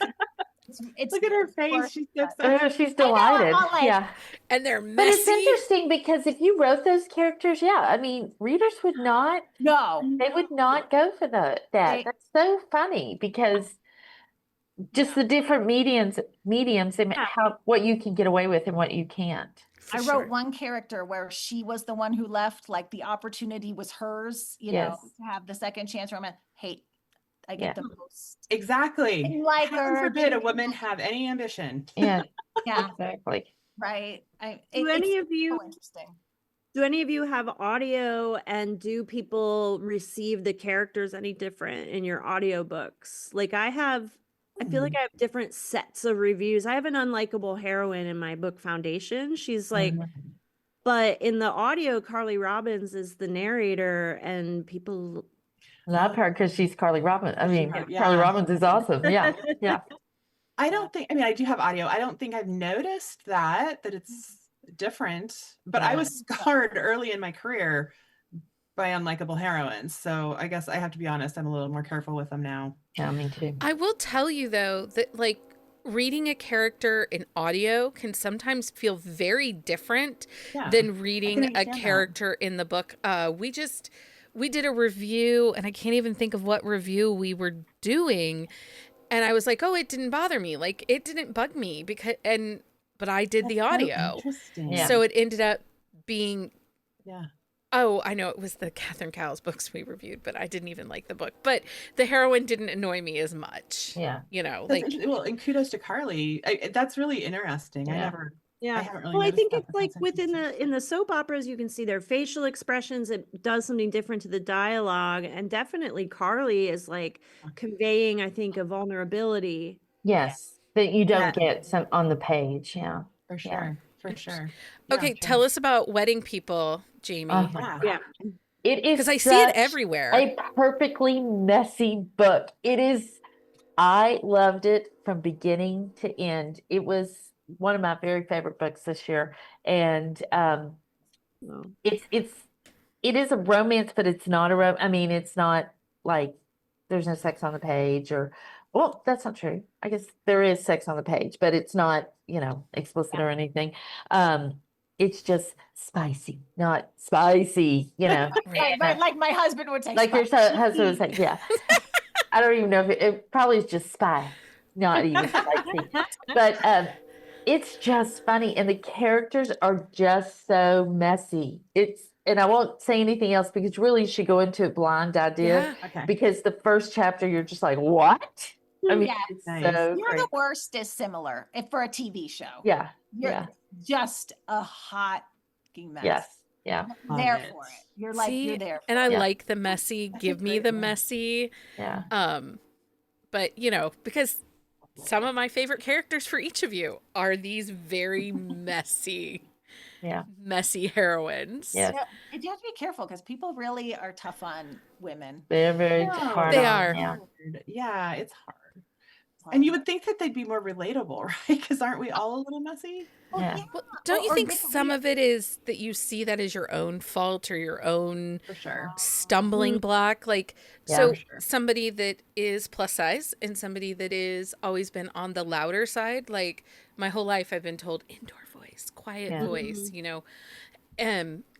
Look at her face. She's so Oh, she's delighted. Yeah. and they're But messy. it's interesting because if you wrote those characters, I mean, readers would not. No, They would not go for that. That's so funny because just the different mediums and what you can get away with and what you can't. I wrote one character where she was the one who left, like the opportunity was hers, Yes. to have the second chance romance. Hey, I get the most. Exactly. Like Heaven her. forbid a woman have any ambition. Yeah. Yeah, Exactly. right. Do any of you so interesting. Do any of you have audio, and do people receive the characters any different in your audiobooks? Like I feel like I have different sets of reviews. I have an unlikable heroine in my book Foundation. She's like, but in the audio, Carly Robbins is the narrator, and people Love her because she's Carly Robbins. I mean, Carly Robbins is awesome. Yeah. Yeah. I I do have audio. I don't think I've noticed that it's different, but I was scarred early in my career by unlikable heroines. So I guess I have to be honest, I'm a little more careful with them now. Yeah, me too. I will tell you though that like reading a character in audio can sometimes feel very different than reading a character in the book. We did a review, and I can't even think of what review we were doing. And I was like, oh, it didn't bother me. Like it didn't bug me but I did the audio. Interesting. Yeah. So it ended up being Oh, I know it was the Catherine Cowles books we reviewed, but I didn't even like the book. But the heroine didn't annoy me as much. Yeah. You know, That's like, well, and kudos to Carly. That's really interesting. I Yeah. never, Yeah. I haven't really Well, I noticed think that, it's but like that's within interesting. the soap operas, you can see their facial expressions. It does something different to the dialogue, and definitely Carly is like conveying, I think, a vulnerability. Yes, that you don't Yeah. get some on the page. Yeah. For Yeah. sure. For sure. okay, Yeah, tell us about Wedding People, Jamie. Oh my yeah. Yeah. It is Because I see it such everywhere. a perfectly messy book. It is, I loved it from beginning to end. It was one of my very favorite books this year. And Oh. it is a romance, but it's not a I mean, it's not like there's no sex on the page or well, that's not true. I guess there is sex on the page, but it's not, explicit or anything. It's just spicy, not spicy, Right, like my husband would say. like your spicy. husband would say, yeah. I don't even know if it probably is just spy, not even spicy. But it's just funny, and the characters are just so messy. And I won't say anything else because really you should go into it blind idea. Yeah. Okay. Because the first chapter you're just like, what? I mean, Yeah. it's Nice. so You're great. the Worst is similar if for a TV show. Yeah, You're yeah, just a hot fucking mess. yes, yeah, Love There it. for it. You're like, See, you're there for and I it. Yeah. like the messy. That's a Give me great the one. messy. yeah. But because some of my favorite characters for each of you are these very messy, Yeah. messy heroines. Yes. Yeah, you have to be careful because people really are tough on women. They're very No. hard They on, are. yeah. Yeah, it's hard. And you would think that they'd be more relatable, right? Because aren't we all a little messy? Well, Yeah. Well, don't you or think get some weird. of it is that you see that as your own fault or your own For sure. stumbling block? Like, Yeah, so for sure. somebody that is plus size and somebody that is always been on the louder side, like my whole life I've been told indoor voice, quiet Yeah. voice,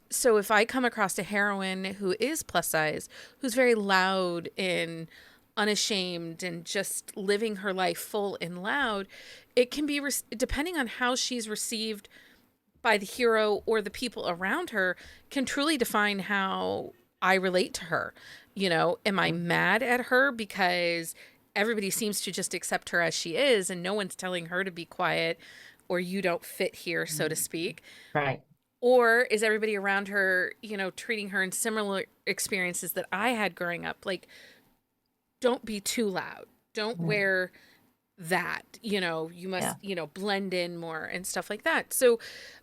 so if I come across a heroine who is plus size, who's very loud and unashamed and just living her life full and loud, it can be depending on how she's received by the hero or the people around her can truly define how I relate to her. Am I mad at her because everybody seems to just accept her as she is and no one's telling her to be quiet or you don't fit here, so to speak? Right. Or is everybody around her, treating her in similar experiences that I had growing up? Like, don't be too loud. Don't wear that, you must, blend in more and stuff like that. So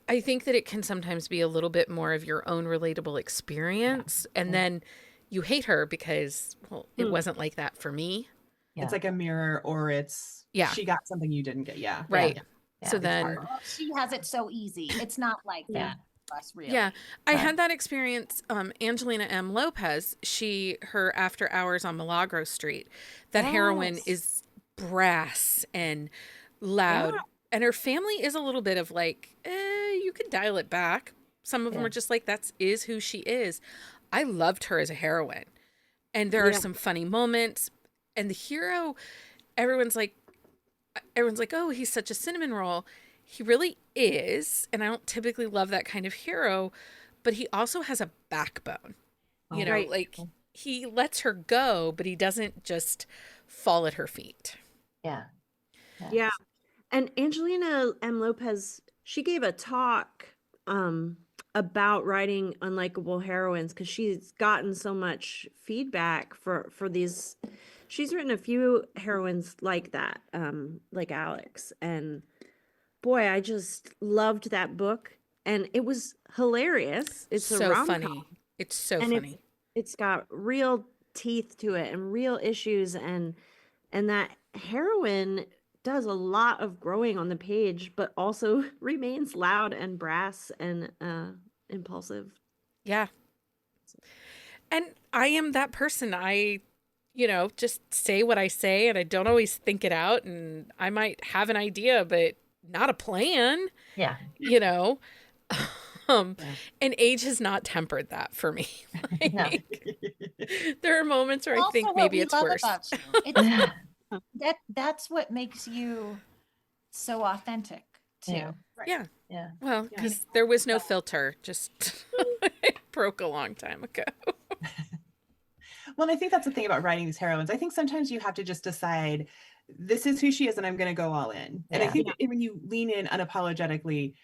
I think that it can sometimes be a little bit more of your own relatable experience. And then you hate her because, well, it wasn't like that for me. Yeah. It's like a mirror, or it's she got something you didn't get. Yeah. Right. Yeah. So It's then, hard. She has it so easy. It's not like that. For us, really. yeah, I Right. had that experience. Angelina M. Lopez, her After Hours on Milagro Street, that heroine Yes. is brass and loud. Yeah. And her family is a little bit of like, you could dial it back. Some of them Yeah. are just like, is who she is. I loved her as a heroine. And there are some funny moments. And the hero, everyone's like, oh, he's such a cinnamon roll. He really is. And I don't typically love that kind of hero, but he also has a backbone. Right. Like he lets her go, but he doesn't just fall at her feet. Yeah. Yeah. And Angelina M. Lopez, she gave a talk about writing unlikable heroines because she's gotten so much feedback for these. She's written a few heroines like that, like Alex. And boy, I just loved that book. And it was hilarious. It's a so rom-com. funny. It's so And funny. It's got real teeth to it and real issues, and that heroine does a lot of growing on the page, but also remains loud and brass and impulsive. Yeah. And I am that person. I, just say what I say and I don't always think it out. And I might have an idea, but not a plan, Yeah. And age has not tempered that for me. No. There are moments where I Also, think what maybe we it's love worse. about you, that's what makes you so authentic too. Yeah. Yeah. Yeah. Well, because there was no filter. Just broke a long time ago. Well, and I think that's the thing about writing these heroines. I think sometimes you have to just decide, this is who she is and I'm going to go all in. And I think that when you lean in unapologetically,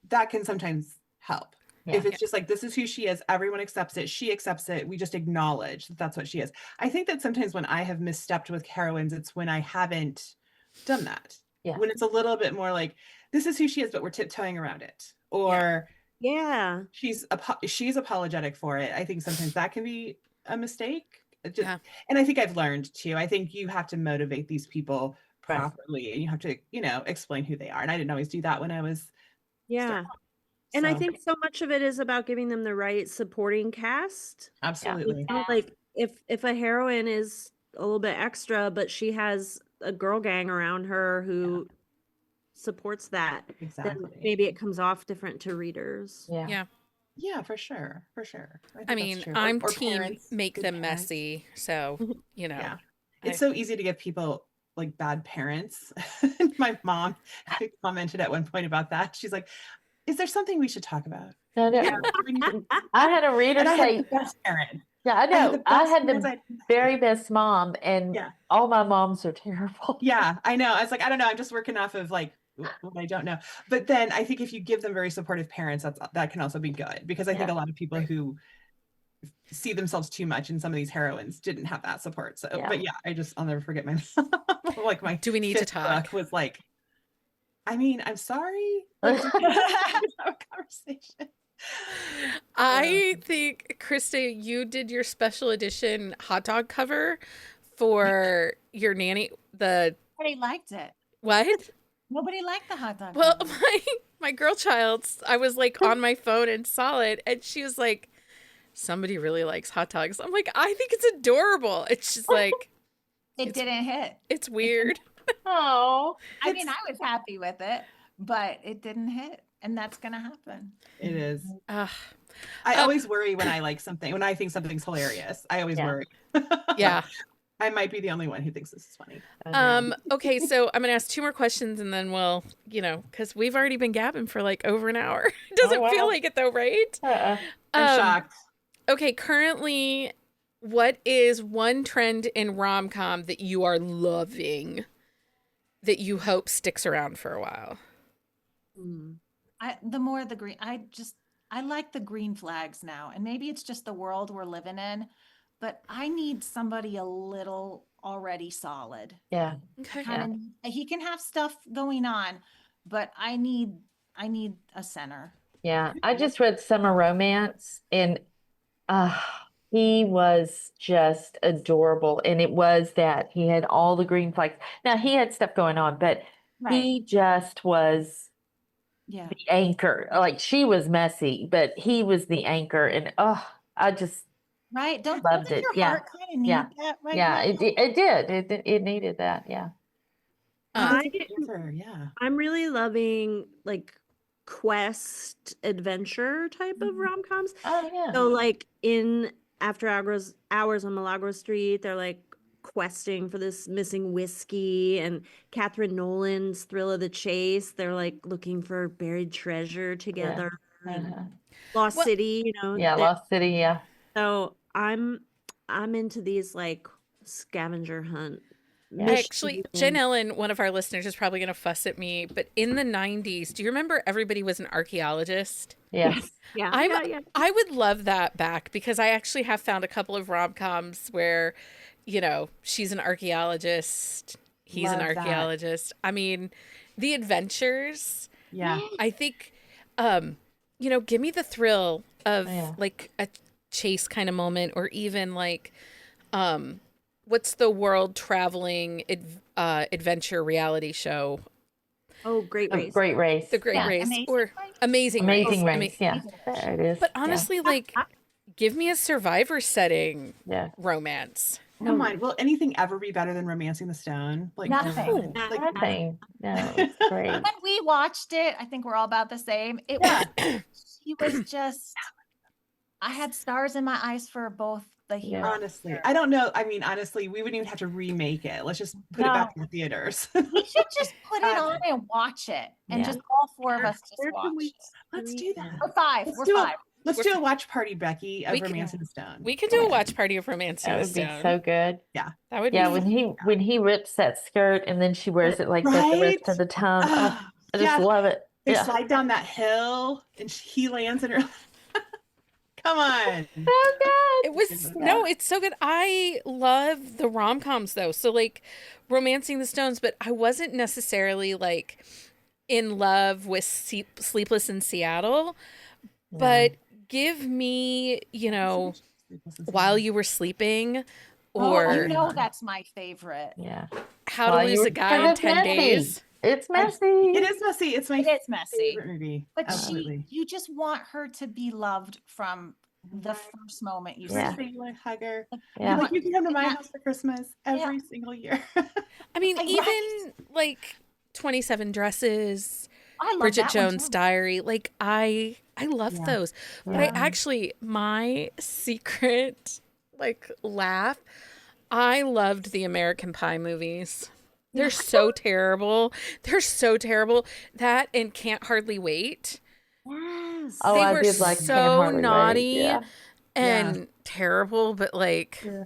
that can sometimes help. If it's just like, this is who she is, everyone accepts it, she accepts it, we just acknowledge that that's what she is. I think that sometimes when I have misstepped with heroines, it's when I haven't done that. Yeah. When it's a little bit more like, this is who she is, but we're tiptoeing around it. Or she's apologetic for it. I think sometimes that can be a mistake. And I think I've learned too. I think you have to motivate these people properly, and you have to, explain who they are. And I didn't always do that when I was and I think so much of it is about giving them the right supporting cast. Absolutely. Like if a heroine is a little bit extra, but she has a girl gang around her who supports that, then maybe it comes off different to readers. Yeah, for sure. I mean, I'm team parents, make them parents. Messy. So, it's so easy to give people like bad parents. My mom commented at one point about that. She's like, is there something we should talk about? I had a reader say, the best parent. Yeah, I know. I had the very best mom, and all my moms are terrible. Yeah, I know. I was like, I don't know. I'm just working off of like what I don't know. But then I think if you give them very supportive parents, that can also be good, because I think a lot of people who see themselves too much in some of these heroines didn't have that support. So, but I'll never forget my like my. Do we need to talk? Was like, I mean, I'm sorry. Like, have a conversation. I think, Krista, you did your special edition hot dog cover for your nanny. Nobody liked it. What? Nobody liked the hot dog. Well, my girl child, I was like on my phone and saw it, and she was like, somebody really likes hot dogs. I'm like, I think it's adorable. It's just like it didn't hit. It's weird. I mean, I was happy with it, but it didn't hit. And that's going to happen. It is. I always worry when I like something, when I think something's hilarious. I always worry. I might be the only one who thinks this is funny. Okay, so I'm going to ask 2 more questions, and then we'll, because we've already been gabbing for like over an hour. It doesn't feel like it though, right? I'm shocked. Okay, currently, what is one trend in rom-com that you are loving that you hope sticks around for a while? The more the green, I like the green flags now, and maybe it's just the world we're living in, but I need somebody a little already solid. Yeah. Okay. He can have stuff going on, but I need a center. Yeah. I just read Summer Romance, and he was just adorable. And it was that he had all the green flags. Now he had stuff going on, but he just was the anchor. Like, she was messy, but he was the anchor. And I just loved it. Your heart kind of need that right now? It did. It needed that. Yeah. I'm really loving like quest adventure type of rom-coms. Oh yeah. So like in After Hours on Milagro Street, they're like questing for this missing whiskey, and Catherine Nolan's Thrill of the Chase, they're like looking for buried treasure together. Lost City, Lost City, so I'm into these like scavenger hunt. Actually, Jen Ellen, one of our listeners, is probably going to fuss at me, but in the 90s, do you remember everybody was an archaeologist? Yes. Yeah. I would love that back, because I actually have found a couple of rom-coms where, she's an archaeologist, he's an archaeologist. I mean, the adventures. Yeah. I think, give me the thrill of like a chase kind of moment, or even like, what's the world traveling adventure reality show? Oh, Great Race. Great Race. The Great Race. Amazing Race. Yeah, there it is. But honestly, like, give me a Survivor setting romance. Come on. Will anything ever be better than Romancing the Stone? Like nothing. Nothing. No, it's great. When we watched it, I think we're all about the same. It was, he was just, I had stars in my eyes for both the heroes. Honestly, I don't know. I mean, honestly, we wouldn't even have to remake it. Let's just put it back in the theaters. We should just put it on and watch it, and just all 4 of us just watch. Let's do that. We're 5. Let's do a watch party, Becky, of We can- Romancing the Stone. We can do a watch party of Romancing That the would be Stone. so good. Yeah. That would Yeah, be when he rips that skirt and then she wears it like that the rest of the time. Oh, I just love it. They Yeah. slide down that hill and he lands in her. Come on. So good. It was no, it's so good. I love the rom-coms though. So like Romancing the Stones, but I wasn't necessarily like in love with Sleepless in Seattle. But give me, you know, While You Were Sleeping, or you know that's my favorite. Yeah. How While to You Lose Were- a Guy in 10 messy. Days. It's messy. It is messy. It's my It's messy. favorite movie. But Absolutely. you just want her to be loved from the first moment you Yeah. see her. You want to hug her. Yeah. Like, you can come to my house for Christmas every single year. I mean, Right. even like 27 Dresses, I love Bridget that one, Jones' too. Diary. Like I love Yeah. those. But I actually, my secret like laugh, I loved the American Pie movies. They're so terrible. They're so terrible. That and Can't Hardly Wait. Yes. Oh, They I were did like Can't so Hardly Wait, naughty yeah. and terrible, but like Yeah.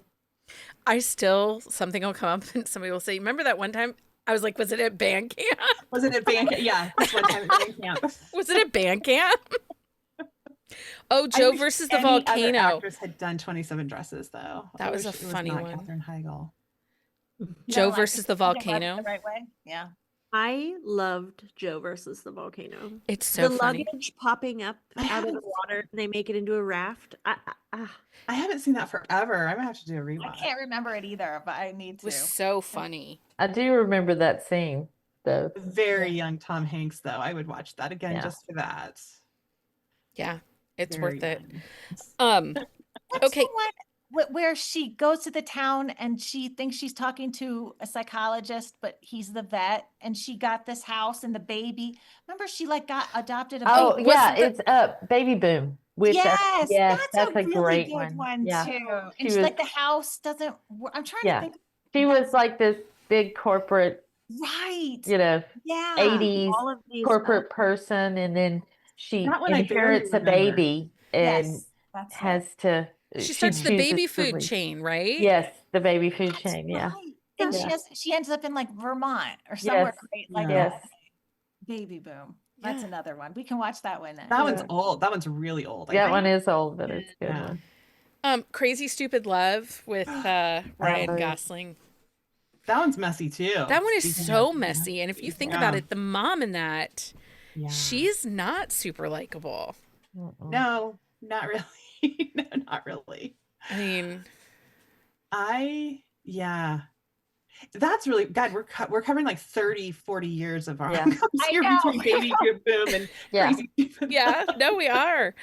I still, something will come up and somebody will say, remember that one time? I was like, was it at band camp? Was it at band camp? Yeah, this one time at band camp. Was it at band camp? Oh, I Joe wish versus the any other volcano. actress had done 27 Dresses, though. That I was wish a it funny not one. Katherine Heigl. Joe No, I versus the think I got it volcano. The right way. Yeah. I loved Joe versus the volcano. It's so the funny. luggage popping up I out of haven't the water and they make it into a raft. I haven't seen that forever. I'm gonna have to do a I rewatch. can't remember it either, but I need It to. was so funny. I do remember that scene, though. Very young Tom Hanks, though. I would watch that again Yeah. just for that. Yeah, it's Very worth it. young. What's Okay. the one where she goes to the town and she thinks she's talking to a psychologist, but he's the vet, and she got this house and the baby. Remember, she like got adopted a Oh, baby. yeah, the- it's Baby Boom. With Yes, that's a really great good one. Yeah. too. And She she's was- like the house doesn't. I'm trying Yeah. to think. She was like this big corporate, Right. yeah, 80s all of these corporate person, and then she That one I barely inherits a remember. baby and Yes, that's it. has to. She starts the chooses baby to food leave. chain, right? Yes, the baby food That's chain. Yeah. right. And Yeah. she ends up in like Vermont or somewhere Yes. great like Yeah. that. Baby Boom. That's Yeah. another one. We can watch that one then. That one's Yeah. old. That one's really old. I That think. one is old, but it's a good Yeah. one. Crazy Stupid Love with Ryan Oh. Gosling. That one's messy too. That one is Speaking so of- messy. And if you think Yeah. about it, the mom in that, Yeah. she's not super likable. Mm-mm. No, not really. No, not really. I mean, Yeah. That's really, God, we're covering like 30, 40 years of our Yeah. I here know. between Baby Boom and Yeah. Crazy Stupid yeah, Love. no, we are.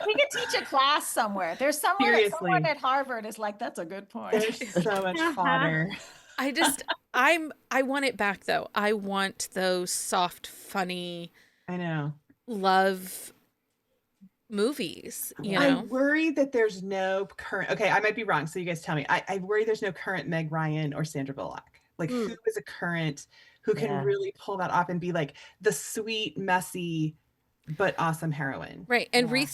We could teach a class somewhere. There's someone Seriously. at Harvard is like, that's a good point. There's so much fodder. I want it back though. I want those soft, funny I know. love movies, you I know? worry that there's no current, okay, I might be wrong, so you guys tell me. I worry there's no current Meg Ryan or Sandra Bullock. Like, who is a current who can Yeah. really pull that off and be like the sweet, messy, but awesome heroine? Right. And Yeah.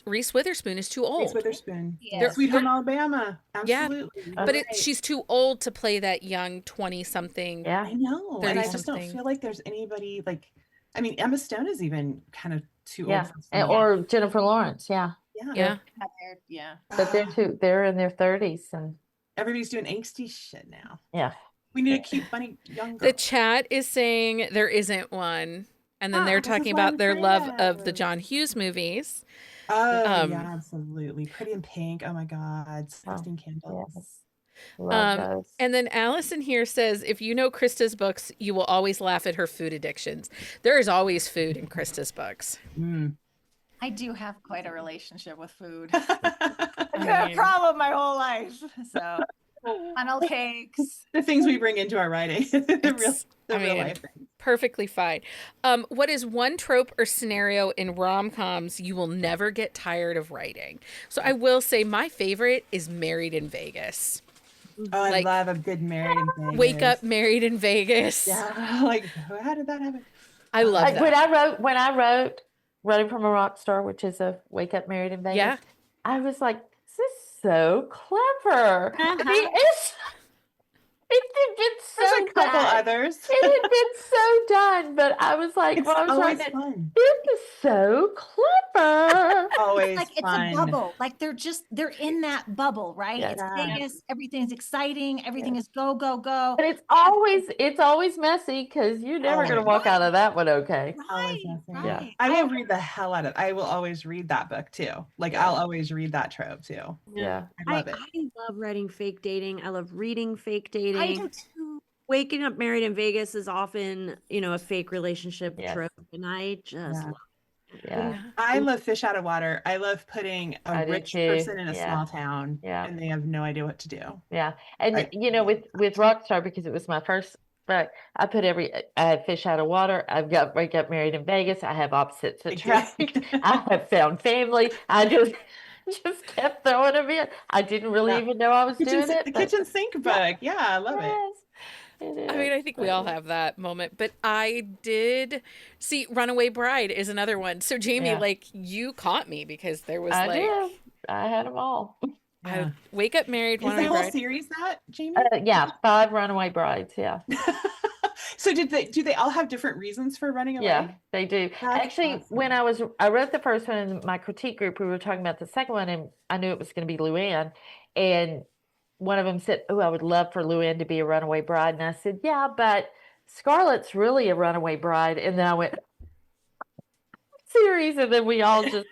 Reese Witherspoon is too old. Reese Witherspoon. Yes. Sweet Home Alabama. Yeah. Absolutely. But Right. she's too old to play that young 20 something. Yeah. I know. And I just don't 30-something. feel like there's anybody like, I mean, Emma Stone is even kind of too Yeah. old for some. Or Jennifer Lawrence. Yeah. Yeah. Yeah. But they're in their 30s, and Everybody's doing angsty shit now. yeah. We need to keep funny young The girls. chat is saying there isn't one. And then they're this is talking what about I'm their afraid love of the of. John Hughes movies. Oh, um, yeah, absolutely. Pretty in Pink. Oh my God. 16 Candles. Yes. Love those. And then Allison here says, if you know Krista's books, you will always laugh at her food addictions. There is always food in Krista's books. Mm. I do have quite a relationship with food. I I've had a mean- problem my whole life. So funnel cakes. The things we bring into our writing. It's- the I real mean, life things. Perfectly fine. What is one trope or scenario in rom-coms you will never get tired of writing? So I will say my favorite is Married in Vegas. Oh, I like- love a good married in Vegas. Wake Up Married in Vegas. Yeah. Like, how did that happen? I love Like that. when I wrote Running from a Rock Star, which is a Wake Up Married in Vegas. Yeah. I was like, this is so clever. Uh-huh. It had been There's so a couple done. others. It had been so done, but I was like, It's when I was always writing it, fun. this is so clever. Always Like it's fun. a bubble. Like they're in that bubble, right? Yes. It's Yeah. Vegas. Everything's exciting. Everything is go, go, go. But it's always messy because you're never going to Always. walk out of that one okay. Always Right, messy. Yeah. right. I will read the hell out of it. I will always read that book too. Like Yeah. I'll always read that trope too. Yeah. I love it. I love writing fake dating. I love reading fake dating. I do too. Waking Up Married in Vegas is often, a fake relationship Yes. trope, and I just Yeah. love Yeah. I love fish out of water. I love putting I a do rich too. person in a Yeah. small town Yeah. and they have no idea what to do. Yeah. And I- with Rockstar, because it was my first book, I have Fish Out of Water. I've got Wake Up Married in Vegas. I have Opposites Attract. I have Found Family. I just kept throwing them in. I didn't really Yeah. even know I was doing it. The but kitchen sink book. Yeah, I love it. yes, it I mean, is, I think we but all yeah. have that moment, but I did see Runaway Bride is another one. So Jamie, Yeah. like you caught me because there was I like did. I had them all. I Wake Up Married, Is the Runaway whole Bride. series that, Jamie? Yeah, 5 Runaway Brides. Yeah. So do they all have different reasons for running away? Yeah, they do. That's Actually, awesome. when I wrote the first one in my critique group, we were talking about the second one, and I knew it was going to be Luann. And one of them said, "Oh, I would love for Luann to be a runaway bride." And I said, "Yeah, but Scarlett's really a runaway bride." And then I went, "Series," and then we all just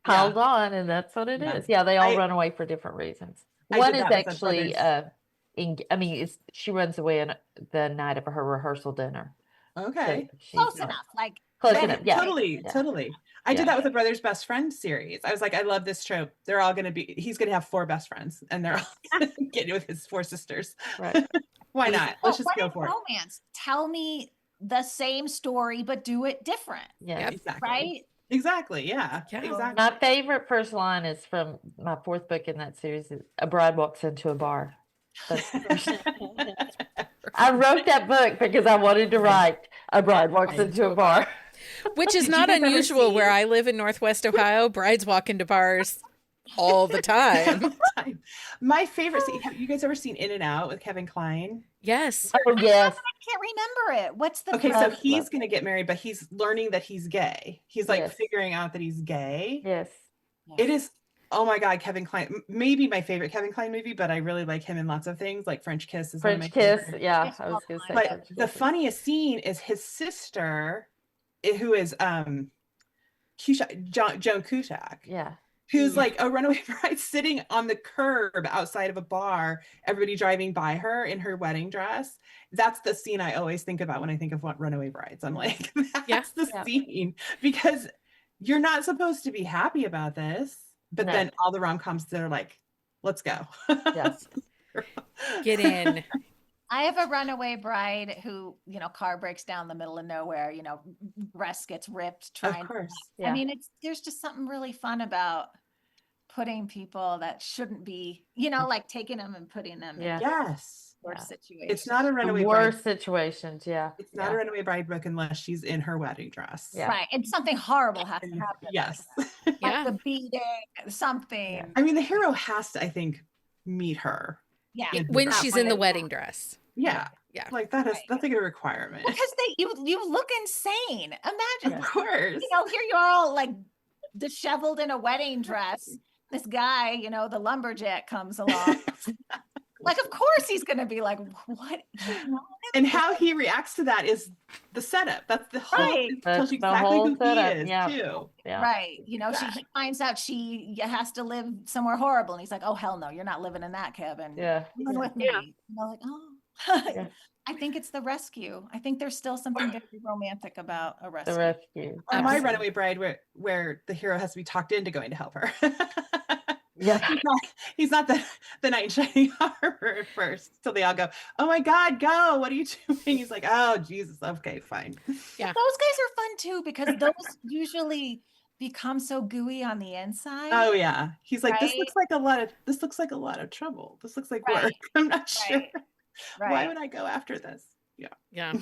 piled on, and that's what it Yeah. is. Yeah, they all I- run away for different reasons. I One did is that with the actually, brothers. she runs away on the night of her rehearsal dinner. So Okay. she's Close not- enough. Like Close ready- enough. Yeah. Totally. Yeah. Totally. I Yeah. did that with the Brothers Best Friend series. I was like, I love this trope. They're all going to be, he's going to have 4 best friends and they're all getting with his 4 sisters. Right. Why not? Let's just what go is for it. romance? Tell me the same story, but do it different, Yeah. Yep. Exactly. right? Exactly. Yeah. Yeah. Exactly. My favorite first line is from my 4th book in that series. Is, "A bride walks into a bar." That's the first- I wrote that book because I wanted to write "A bride walks into a bar." Which is Did you not guys ever unusual see- where I live in Northwest Ohio. Brides walk into bars all the time. My favorite, have you guys ever seen In and Out with Kevin Kline? Yes. Oh yes, I can't remember it. What's the Okay, so first- he's going to get married, but he's learning that he's gay. He's like Yes. figuring out that he's gay. yes. It is, oh my God, Kevin Kline, maybe my favorite Kevin Kline movie, but I really like him in lots of things, like French Kiss is one of French my kiss. favorites. Yeah, Yes, I was going to say but But French the kiss. funniest scene is his sister, who is Joan Cusack, Yeah. who's like a runaway bride sitting on the curb outside of a bar, everybody driving by her in her wedding dress. That's the scene I always think about when I think of runaway brides. I'm like, that's Yeah. the Yeah. scene, because you're not supposed to be happy about this, but No. then all the rom-coms, they're like, let's go. Yes. Get in. I have a runaway bride who, car breaks down the middle of nowhere, dress gets ripped, Of trying. course. Yeah. I mean, there's just something really fun about putting people that shouldn't be, like taking them and putting them Yeah. in Yes. worse Yeah. situations. It's not a The runaway bride. worst situations. Yeah. It's not yeah. a runaway bride book unless she's in her wedding dress. Yeah. Right. And something horrible has to And- happen. yes. Like Yeah. the beating, something. I mean, the hero has to, I think, meet her. Yeah. Yeah. When That she's in the one. wedding dress. Yeah. Yeah. Like that is, Right. that's like a requirement. Because you look insane. Imagine, Of course. here you are all like disheveled in a wedding dress. This guy, the lumberjack comes along. Like, of course he's going to be like, what? And how he reacts to that is the setup. That's the whole, Right. it That's tells you the exactly whole who setup, he is yeah. too. Yeah. Right. She finds out she has to live somewhere horrible. And he's like, oh, hell no, you're not living in that cabin. Yeah. Come with me. Yeah. And they're like, oh. Yeah. I think it's the rescue. I think there's still something very romantic about a rescue. The rescue. Or my Absolutely. runaway bride where the hero has to be talked into going to help her. Yeah. He's not the knight in shining armor at first. So they all go, oh my God, go. What are you doing? He's like, oh, Jesus. Okay, fine. Yeah. Those guys are fun too, because those usually become so gooey on the inside. Oh yeah. He's like, this Right. looks like a lot of trouble. This looks like Right. work. I'm not sure. Right. Why would I go after this? Yeah. Yeah.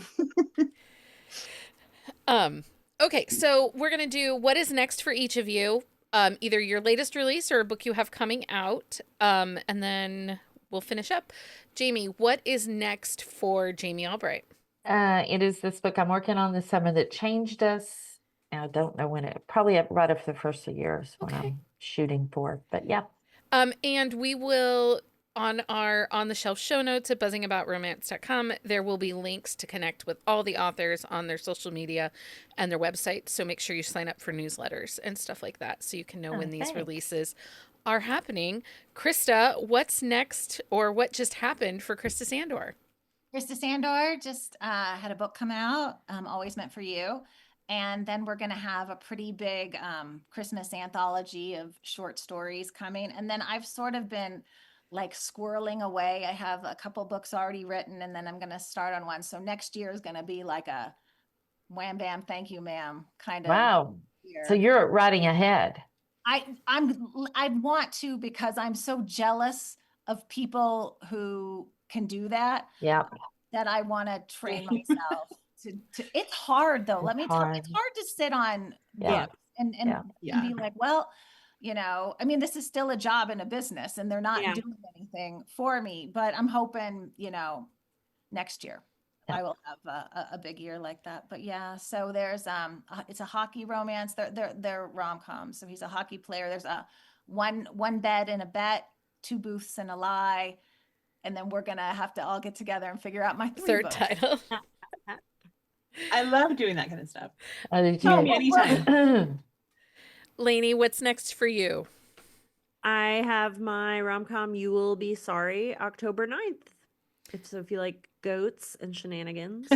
Okay, so we're going to do what is next for each of you, either your latest release or a book you have coming out, and then we'll finish up. Jami, what is next for Jami Albright? It is this book I'm working on this summer that changed us. And I don't know when probably right after the first of the year is when I'm shooting for. But yeah. And we will, on our On the Shelf show notes at buzzingaboutromance.com, there will be links to connect with all the authors on their social media and their website. So make sure you sign up for newsletters and stuff like that so you can know when these releases are happening. Krista, what's next, or what just happened for Krista Sandor? Krista Sandor just had a book come out, Always Meant for You. And then we're going to have a pretty big Christmas anthology of short stories coming. And then I've sort of been like squirreling away. I have a couple books already written, and then I'm going to start on one. So next year is going to be like a wham, bam, thank you, ma'am kind of. Wow. year. So you're writing ahead. I want to, because I'm so jealous of people who can do that. Yeah. That I want to train myself to. It's hard though. Let me tell you, it's hard to sit on books and be like, well, I mean, this is still a job and a business, and they're not doing anything for me. But I'm hoping, next year I will have a big year like that. But yeah, so there's it's a hockey romance. They're rom-coms. So he's a hockey player. There's a one bed and a bet, two booths and a lie. And then we're going to have to all get together and figure out my third title. I love doing that kind of stuff. Tell me anytime. Lainey, what's next for you? I have my rom-com You Will Be Sorry, October 9th. So if you like goats and shenanigans.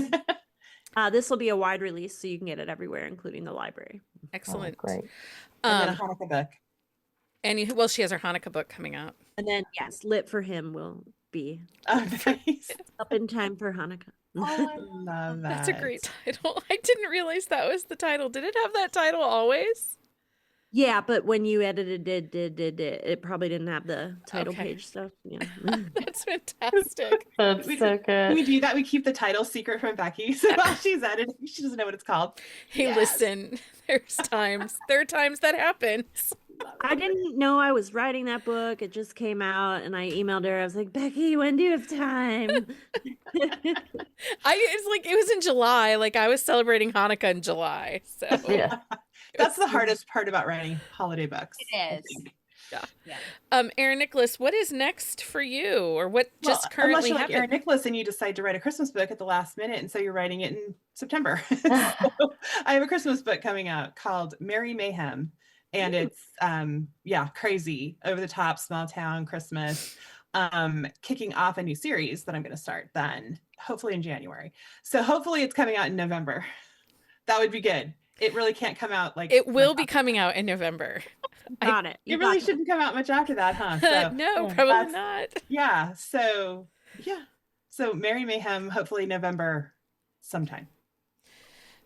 This will be a wide release, so you can get it everywhere, including the library. Excellent. Oh, great. And then a Hanukkah book. And she has her Hanukkah book coming out. And then, yes, Lit for Him will be nice. up in time for Hanukkah. Oh, I love that. That's a great title. I didn't realize that was the title. Did it have that title always? Yeah, but when you edited it probably didn't have the title page stuff. Yeah. That's fantastic. That's so good. We do that. We keep the title secret from Becky. So while she's editing, she doesn't know what it's called. Hey, listen, there are times that happens. I didn't know I was writing that book. It just came out, and I emailed her. I was like, Becky, when do you have time? It was in July. Like, I was celebrating Hanukkah in July. So Yeah. That's the hardest part about writing holiday books. It is. Yeah. Erin Nicholas, what is next for you, or what just currently unless you're happened? like Erin Nicholas and you decide to write a Christmas book at the last minute, and so you're writing it in September. So I have a Christmas book coming out called Merry Mayhem. And it's, crazy, over the top, small town Christmas, kicking off a new series that I'm going to start then, hopefully in January. So hopefully it's coming out in November. That would be good. It really can't come out like... It will be coming out in November. Got it. It really shouldn't come out much after that, huh? So, no, probably not. Yeah. So Merry Mayhem, hopefully November sometime.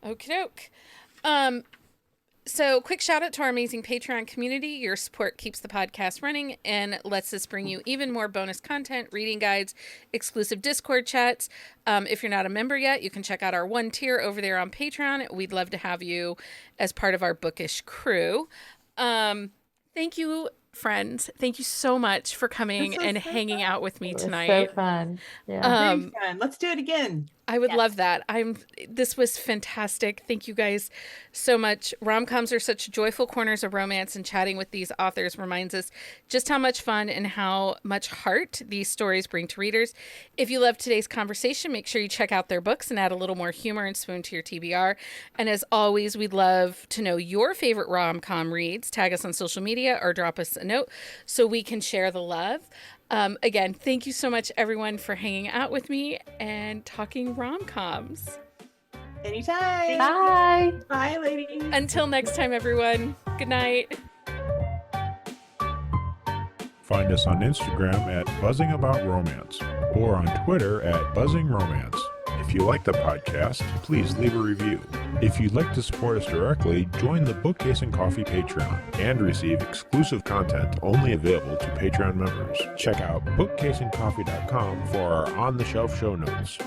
Okie doke. So quick shout out to our amazing Patreon community. Your support keeps the podcast running and lets us bring you even more bonus content, reading guides, exclusive Discord chats. If you're not a member yet, you can check out our one tier over there on Patreon. We'd love to have you as part of our bookish crew. Thank you, friends. Thank you so much for coming and hanging out with me tonight. So fun. Yeah. Very fun. Let's do it again. I would love that. This was fantastic. Thank you guys so much. Rom-coms are such joyful corners of romance, and chatting with these authors reminds us just how much fun and how much heart these stories bring to readers. If you loved today's conversation, make sure you check out their books and add a little more humor and spoon to your TBR. And as always, we'd love to know your favorite rom-com reads. Tag us on social media or drop us a note so we can share the love. Again, thank you so much, everyone, for hanging out with me and talking rom-coms. Anytime. Bye. Bye, ladies. Until next time, everyone. Good night. Find us on Instagram at Buzzing About Romance or on Twitter at Buzzing Romance. If you like the podcast, please leave a review. If you'd like to support us directly, join the Bookcase and Coffee Patreon and receive exclusive content only available to Patreon members. Check out bookcaseandcoffee.com for our on-the-shelf show notes.